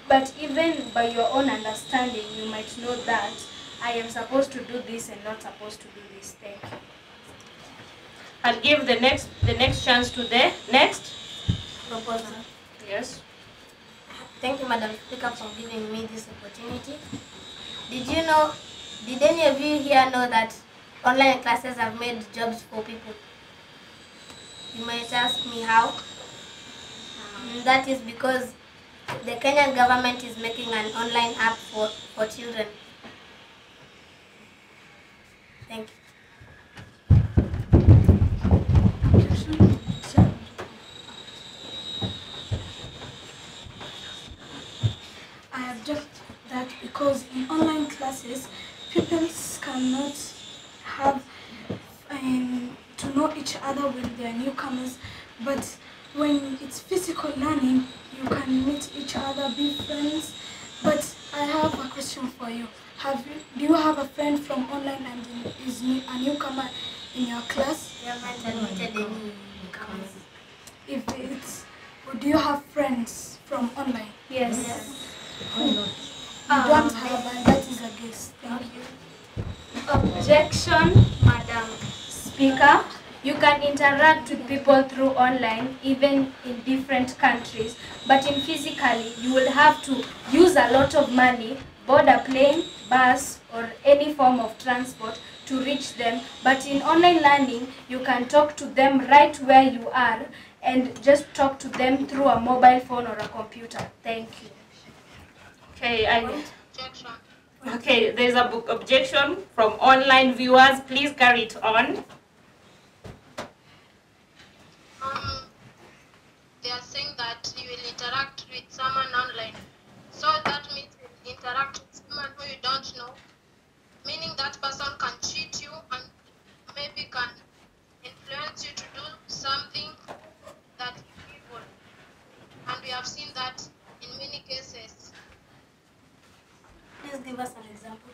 S5: But even by your own understanding, you might know that I am supposed to do this and not supposed to do this. Thank you.
S2: I'll give the next chance to the next
S1: Proposal.
S2: Yes.
S1: Thank you, Madam Speaker, for giving me this opportunity. Did any of you here know that online classes have made jobs for people? You might ask me how. That is because the Kenyan government is making an online app for children. Thank you.
S9: I object that because in online classes, pupils cannot have to know each other when they are newcomers, but when it's physical learning, you can meet each other, be friends. But I have a question for you. Do you have a friend from online and is a newcomer in your class?
S1: We haven't admitted any newcomers.
S9: If it's, do you have friends from online?
S5: Yes.
S9: You don't have, and that is a guess. Thank you.
S5: Objection, Madam Speaker. You can interact with people through online, even in different countries, but in physically, you will have to use a lot of money, board a plane, bus, or any form of transport to reach them. But in online learning, you can talk to them right where you are and just talk to them through a mobile phone or a computer. Thank you.
S15: Okay, there's a book objection from online viewers. Please carry it on.
S11: They are saying that you will interact with someone online. So that means you will interact with someone who you don't know, meaning that person can cheat you and maybe can influence you to do something that is evil. And we have seen that in many cases.
S1: Please give us an example.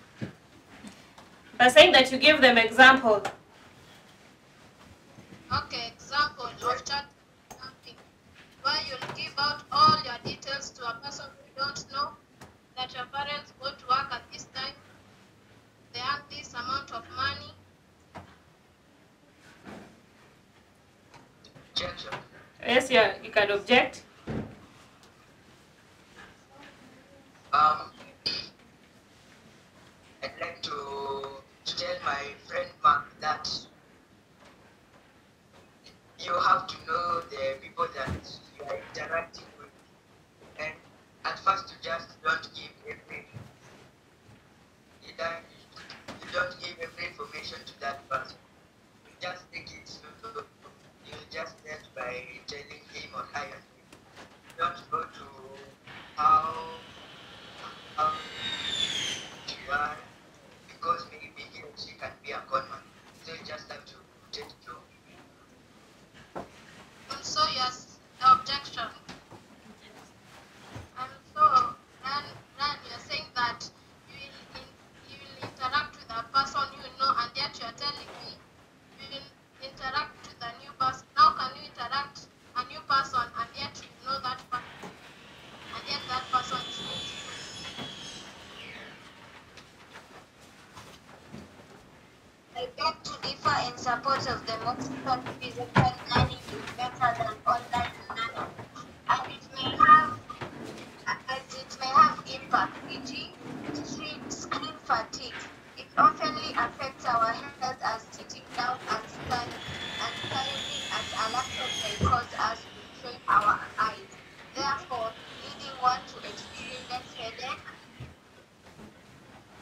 S15: By saying that you give them example.
S11: Okay, example of chat something where you'll give out all your details to a person who you don't know, that your parents go to work at this time, they earn this amount of money.
S15: Yes, yeah, you can object.
S13: I'd like to tell my friend Mark that you have to know the people that you are interacting with, and at first you just don't give every information to that person. You just take it slow. You just start by telling him or her. Don't go to how you are, because maybe he or she can be a conman. So you just have to take it slow.
S11: And so yes, the objection. And so then you're saying that you will interact with a person you know, and yet you're telling me you will interact with a new person. How can you interact a new person and yet you know that person, and yet that person is not you?
S6: I beg to differ in support of the motion physical learning is better than online learning, and it may have impact, e.g. screen fatigue. It often affects our health as sitting down and staring at a laptop may cause us to strain our eyes, therefore leading one to experience headache,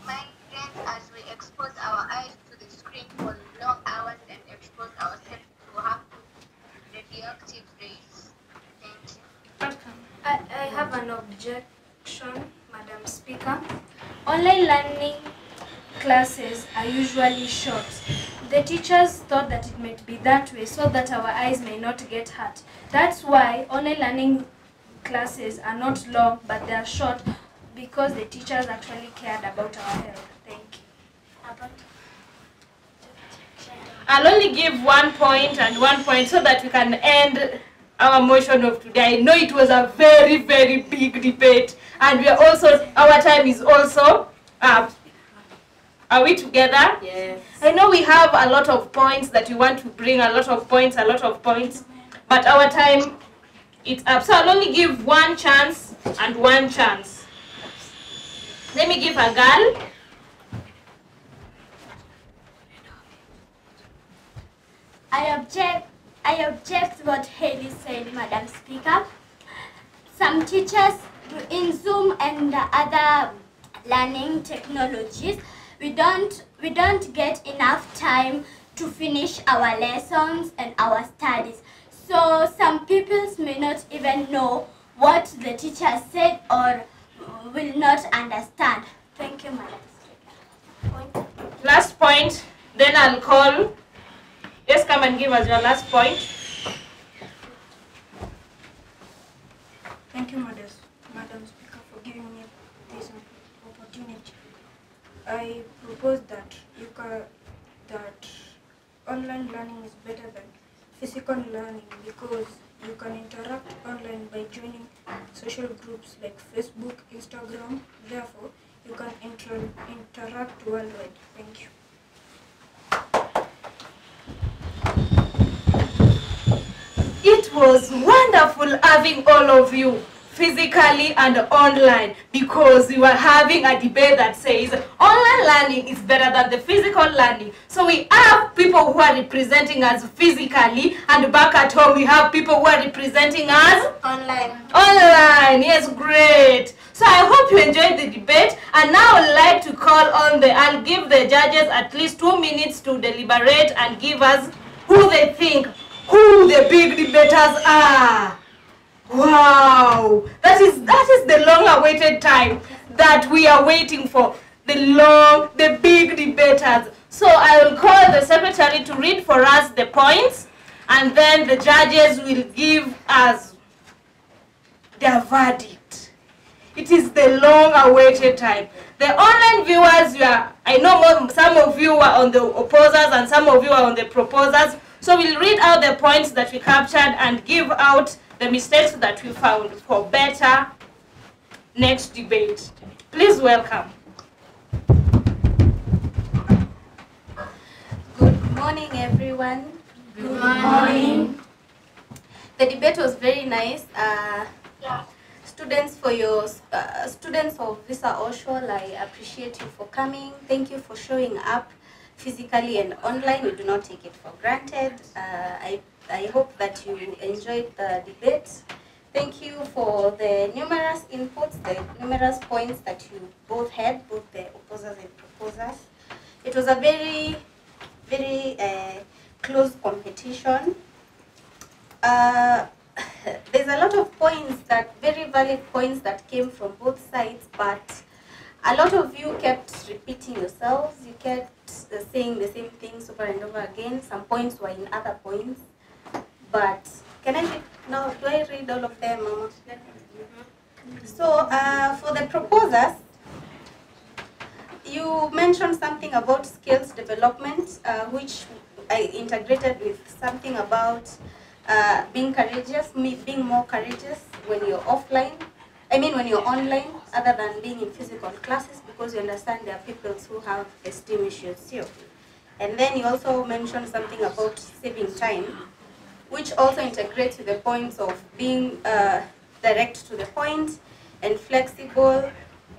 S6: migraines as we expose our eyes to the screen for long hours and expose ourselves to harmful radioactive rays. Thank you.
S5: I have an objection, Madam Speaker. Online learning classes are usually short. The teachers thought that it might be that way so that our eyes may not get hurt. That's why online learning classes are not long, but they are short because the teachers actually cared about our health. Thank you.
S15: I'll only give 1 point and 1 point so that we can end our motion of today. I know it was a very, very big debate, and we are also, our time is also up. Are we together?
S8: Yes.
S15: I know we have a lot of points that we want to bring, a lot of points, but our time is up. So I'll only give 1 chance and 1 chance. Let me give a girl.
S6: I object what Haley said, Madam Speaker. Some teachers in Zoom and other learning technologies, we don't get enough time to finish our lessons and our studies. So some pupils may not even know what the teacher said or will not understand. Thank you, Madam Speaker.
S15: last point, then I'll call. Just come and give us your last point.
S9: Thank you, Madam Speaker, for giving me this opportunity. I propose that that online learning is better than physical learning because you can interact online by joining social groups like Facebook, Instagram. Therefore, you can interact worldwide. Thank you.
S15: It was wonderful having all of you physically and online because we were having a debate that says online learning is better than the physical learning. So we have people who are representing us physically, and back at home we have people who are representing us
S1: online.
S15: Online, yes, great. So I hope you enjoyed the debate, and now I'd like to call on I'll give the judges at least 2 minutes to deliberate and give us who they think who the big debaters are. Wow, that is the long-awaited time that we are waiting for. The big debaters. So I will call the secretary to read for us the points, and then the judges will give us their verdict. It is the long-awaited time. The online viewers, I know some of you are on the opposers and some of you are on the proposers. So we'll read out the points that we captured and give out the mistakes that we found for better next debate. Please welcome.
S16: Good morning, everyone.
S1: Good morning.
S16: The debate was very nice. Students of Visa Oshwal, I appreciate you for coming. Thank you for showing up physically and online. We do not take it for granted. I hope that you enjoyed the debate. Thank you for the numerous inputs, the numerous points that you both had, both the opposers and proposers. It was a very, very close competition. There's a lot of points very valid points that came from both sides, but a lot of you kept repeating yourselves. You kept saying the same things over and over again. Some points were in other points, but can I read now? Do I read all of them, Mama? So for the proposers, you mentioned something about skills development, which I integrated with something about being courageous, being more courageous when you're offline. When you're online, other than being in physical classes, because you understand there are people who have esteem issues too. And then you also mentioned something about saving time, which also integrates with the points of being direct to the point and flexible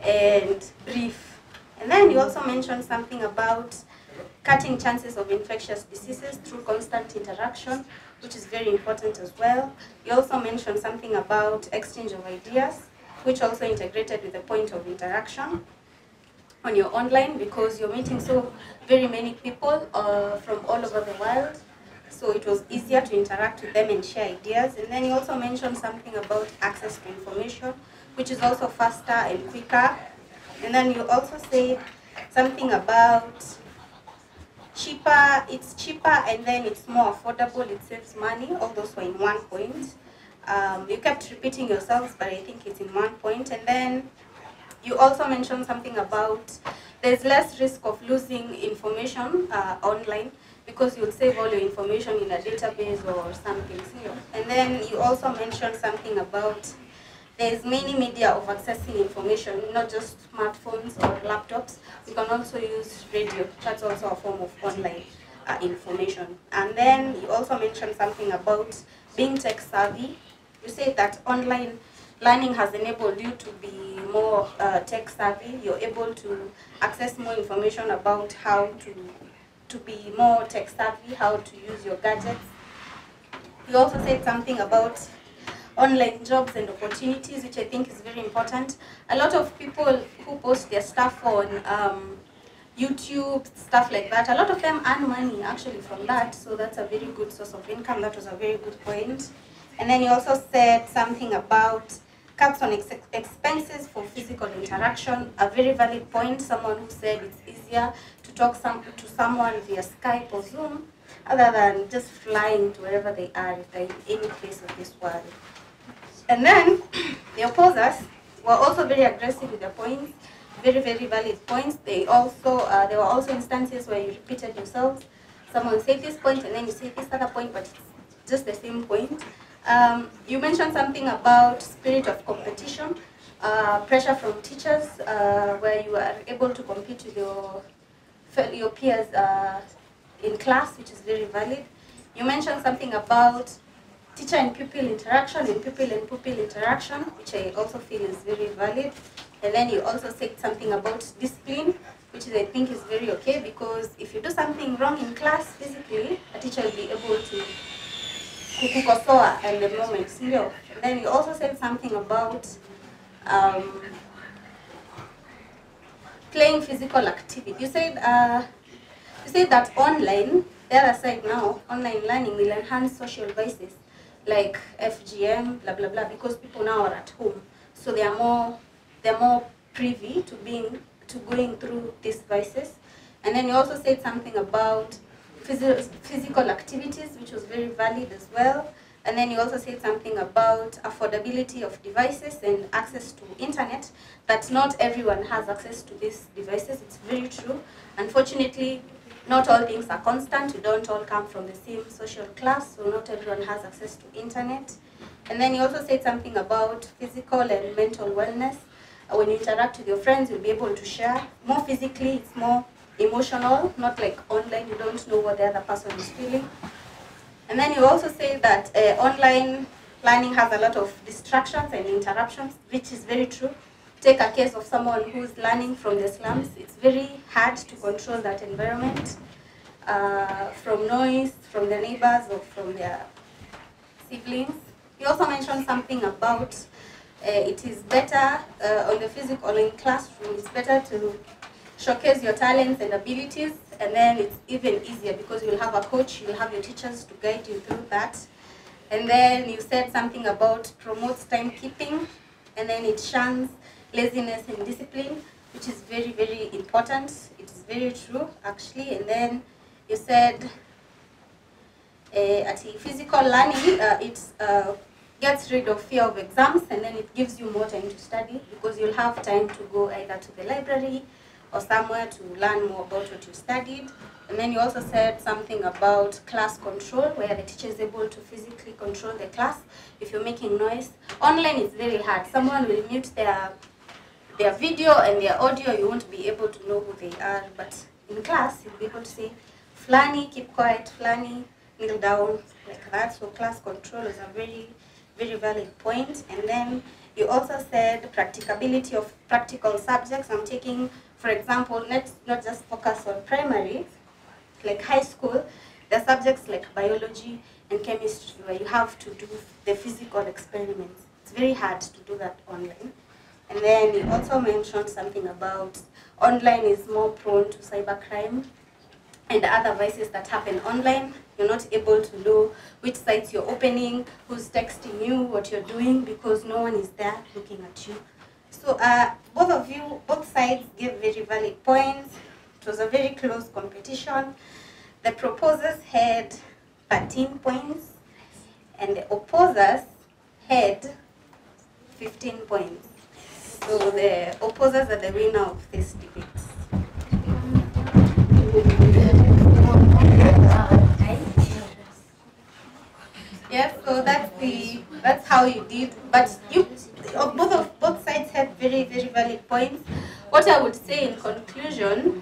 S16: and brief. And then you also mentioned something about cutting chances of infectious diseases through constant interaction, which is very important as well. You also mentioned something about exchange of ideas, which also integrated with the point of interaction on your online, because you're meeting so very many people from all over the world. So it was easier to interact with them and share ideas. And then you also mentioned something about access to information, which is also faster and quicker. And then you also said something about it's cheaper and then it's more affordable, it saves money. All those were in one point. You kept repeating yourselves, but I think it's in one point. And then you also mentioned something about there's less risk of losing information online, because you'll save all your information in a database or something. And then you also mentioned something about there's many media of accessing information, not just smartphones or laptops. You can also use radio. That's also a form of online information. And then you also mentioned something about being tech savvy. You said that online learning has enabled you to be more tech savvy. You're able to access more information about how to be more tech savvy, how to use your gadgets. You also said something about online jobs and opportunities, which I think is very important. A lot of people who post their stuff on YouTube, stuff like that, a lot of them earn money actually from that, so that's a very good source of income. That was a very good point. And then you also said something about cuts on expenses for physical interaction, a very valid point. Someone who said it's easier to talk to someone via Skype or Zoom other than just flying to wherever they are if they're in any place of this world. And then the opposers were also very aggressive with their points, very, very valid points. They also there were also instances where you repeated yourselves. Someone said this point and then you say this other point, but it's just the same point. You mentioned something about spirit of competition, pressure from teachers, where you are able to compete with your peers in class, which is very valid. You mentioned something about teacher and pupil interaction and pupil and pupil interaction, which I also feel is very valid. And then you also said something about discipline, which I think is very okay, because if you do something wrong in class physically, a teacher will be able to kukukosoa at the moment. And then you also said something about playing physical activity. You said that online, the other side now, online learning will enhance social vices like FGM, blah blah blah, because people now are at home, so they're more privy to going through these vices. And then you also said something about physical activities, which was very valid as well. And then you also said something about affordability of devices and access to internet, that not everyone has access to these devices. It's very true. Unfortunately, not all things are constant. We don't all come from the same social class, so not everyone has access to internet. And then you also said something about physical and mental wellness. When you interact with your friends, you'll be able to share. More physically, it's more emotional, not like online, you don't know what the other person is feeling. And then you also say that online learning has a lot of distractions and interruptions, which is very true. Take a case of someone who's learning from the slums. It's very hard to control that environment from noise, from the neighbors or from their siblings. You also mentioned something about it is better on the physical, in classroom, it's better to showcase your talents and abilities, and then it's even easier because you'll have a coach, you'll have your teachers to guide you through that. And then you said something about promotes timekeeping, and then it shuns laziness and discipline, which is very, very important. It's very true, actually. And then you said at physical learning, it gets rid of fear of exams, and then it gives you more time to study because you'll have time to go either to the library or somewhere to learn more about what you studied. And then you also said something about class control, where the teacher is able to physically control the class. If you're making noise, online it's very hard. Someone will mute their video and their audio, you won't be able to know who they are. But in class, you'll be able to say, Flani, keep quiet, Flani, kneel down, like that. So class control is a very, very valid point. And then you also said practicability of practical subjects. I'm taking, for example, let's not just focus on primary, like high school. There are subjects like biology and chemistry where you have to do the physical experiments. It's very hard to do that online. And then you also mentioned something about online is more prone to cybercrime and other vices that happen online. You're not able to know which sites you're opening, who's texting you, what you're doing, because no one is there looking at you. So both sides gave very valid points. It was a very close competition. The proposers had 13 points, and the opposers had 15 points. So the opposers are the winner of this debate. Yes, so that's how you did. But both sides had very, very valid points. What I would say in conclusion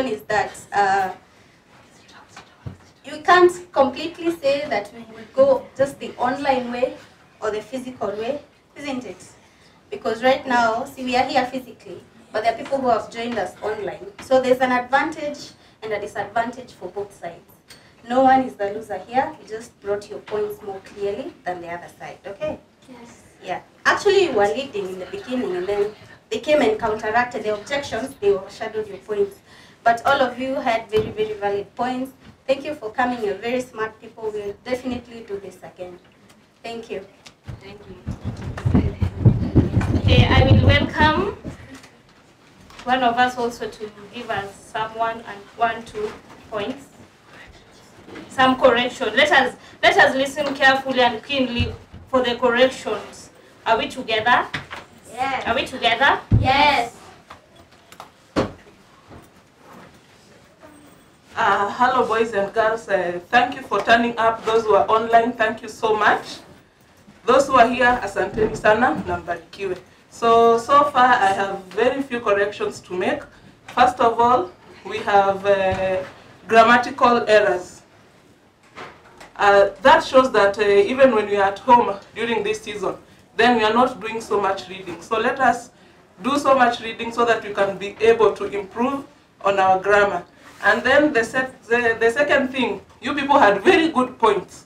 S16: is that you can't completely say that we will go just the online way or the physical way, isn't it? Because right now, see, we are here physically, but there are people who have joined us online. So there's an advantage and a disadvantage for both sides. No one is the loser here. You just brought your points more clearly than the other side, okay?
S1: Yes.
S16: Yeah. Actually, you were leading in the beginning, and then they came and counteracted the objections. They overshadowed your points. But all of you had very, very valid points. Thank you for coming. You're very smart people. We'll definitely do this again. Thank you.
S15: Thank you. Okay, I will welcome one of us also to give us some 1 and 2 points. Some correction. Let us listen carefully and keenly for the corrections. Are we together?
S6: Yes.
S15: Are we together?
S6: Yes.
S17: Hello boys and girls, thank you for turning up. Those who are online, thank you so much. Those who are here, asanteni sana, nambarikiwe. So far I have very few corrections to make. First of all, we have grammatical errors. That shows that even when we are at home during this season, then we are not doing so much reading. So let us do so much reading so that we can be able to improve on our grammar. And then the second thing, you people had very good points.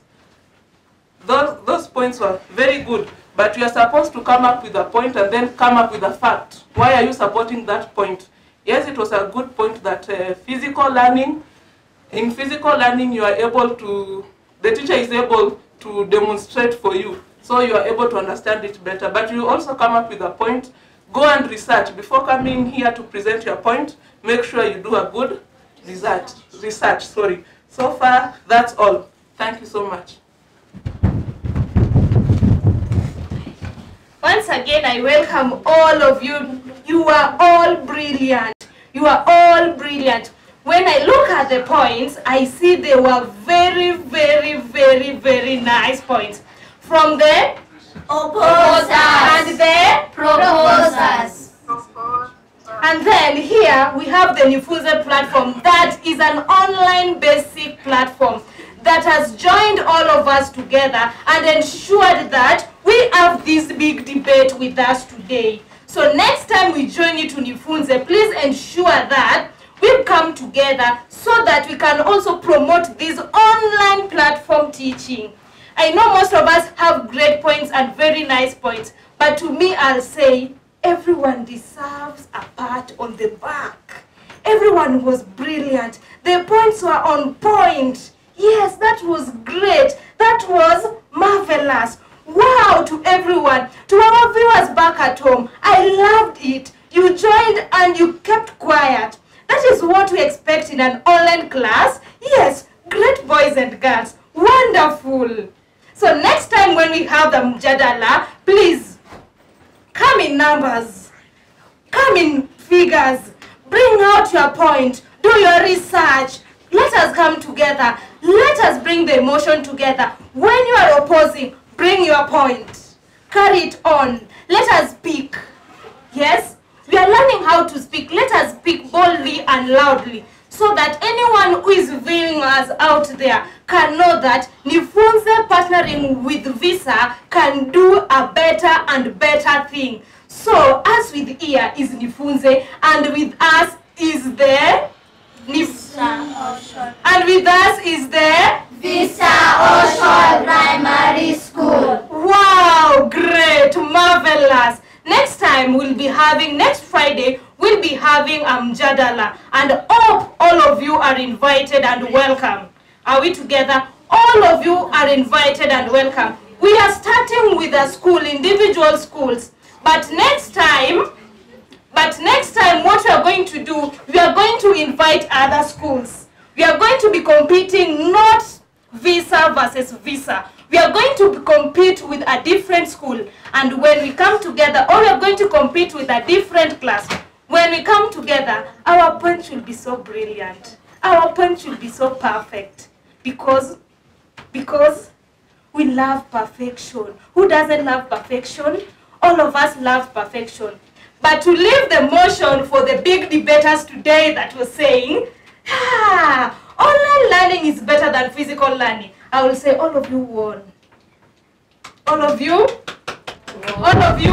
S17: Those points were very good, but you are supposed to come up with a point and then come up with a fact. Why are you supporting that point? Yes, it was a good point that in physical learning, you are able to, the teacher is able to demonstrate for you, so you are able to understand it better. But you also come up with a point, go and research. Before coming here to present your point, make sure you do a good research. So far, that's all. Thank you so much.
S15: Once again, I welcome all of you. You are all brilliant. You are all brilliant. When I look at the points, I see they were very, very, very, very nice points. From the
S6: opposers
S15: and the
S6: proposers.
S15: And then here we have the Nifunze platform. That is an online basic platform that has joined all of us together and ensured that we have this big debate with us today. So next time we join you to Nifunze, please ensure that we come together so that we can also promote this online platform teaching. I know most of us have great points and very nice points, but to me I'll say everyone deserves a pat on the back. Everyone was brilliant. The points were on point. Yes, that was great. That was marvelous. Wow to everyone. To our viewers back at home, I loved it. You joined and you kept quiet. That is what we expect in an online class. Yes, great boys and girls. Wonderful. So next time when we have the Mjadala, please come in numbers, come in figures, bring out your point, do your research. Let us come together. Let us bring the emotion together. When you are opposing, bring your point. Carry it on. Let us speak. Yes? We are learning how to speak. Let us speak boldly and loudly so that anyone who is viewing us out there can know that Nifunze partnering with Visa can do a better and better thing. So, us with ear is Nifunze, and with us is the
S6: Oshwal.
S15: And with us is the
S6: Visa Oshwal Primary School.
S15: Wow, great, marvelous. Next time next Friday, we'll be having Mjadala, and hope all of you are invited and welcome. Are we together? All of you are invited and welcome. We are starting with a school, individual schools, but next time what we are going to do, we are going to invite other schools. We are going to be competing, not Visa versus Visa. We are going to compete with a different school, and when we come together, or we are going to compete with a different class. When we come together, our punch will be so brilliant. Our punch will be so perfect, because we love perfection. Who doesn't love perfection? All of us love perfection. But to leave the motion for the big debaters today that was saying, online learning is better than physical learning, I will say all of you won. All of you? All of you?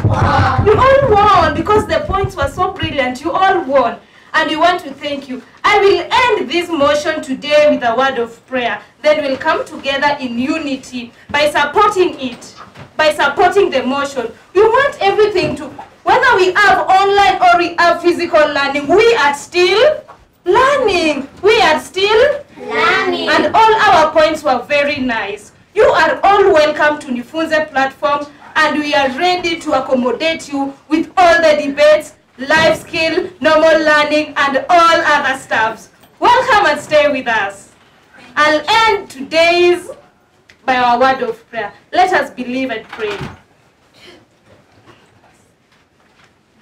S15: Wow. You all won because the points were so brilliant. You all won. And we want to thank you. I will end this motion today with a word of prayer. Then we'll come together in unity by supporting it, by supporting the motion. We want everything to, whether we have online or we have physical learning, we are still learning. We are still learning. And all our points were very nice. You are all welcome to Nifunze platform, and we are ready to accommodate you with all the debates, life skill, normal learning, and all other stuffs. Welcome and stay with us. I'll end today's by our word of prayer. Let us believe and pray.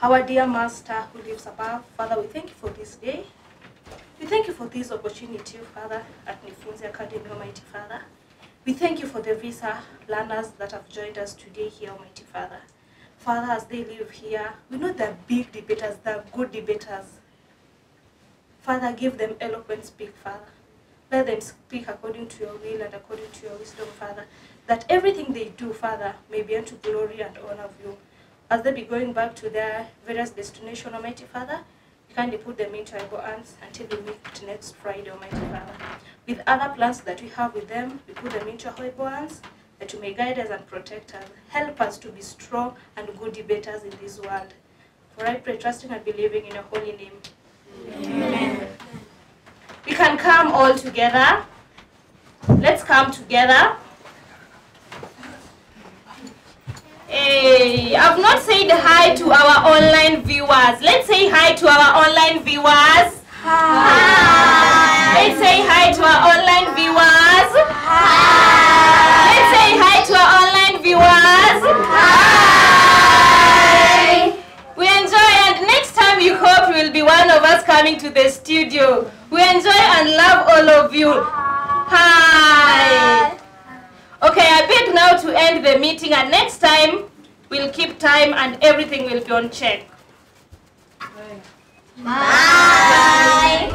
S15: Our dear Master who lives above, Father, we thank you for this day. We thank you for this opportunity, Father, at Nifunze Academy, Almighty Father. We thank you for the visa learners that have joined us today here, Almighty Father. Father, as they live here, we know they're big debaters, they're good debaters. Father, give them eloquent speak, Father. Let them speak according to your will and according to your wisdom, Father, that everything they do, Father, may be unto glory and honor of you. As they be going back to their various destinations, Almighty Father, you kindly put them into your hands until we meet next Friday, Almighty Father. With other plans that we have with them, we put them into your hands, that you may guide us and protect us. Help us to be strong and good debaters in this world. For I pray, trusting and believing in your holy name. Amen. We can come all together. Let's come together. Hey, I've not said hi to our online viewers. Let's say hi to our online viewers. Hi. Let's say hi to our online viewers. Hi. Let's say hi to our online viewers. Hi. We enjoy, and next time we hope will be one of us coming to the studio. We enjoy and love all of you. Hi. Okay, I beg now to end the meeting, and next time we'll keep time and everything will be on check.
S6: Bye.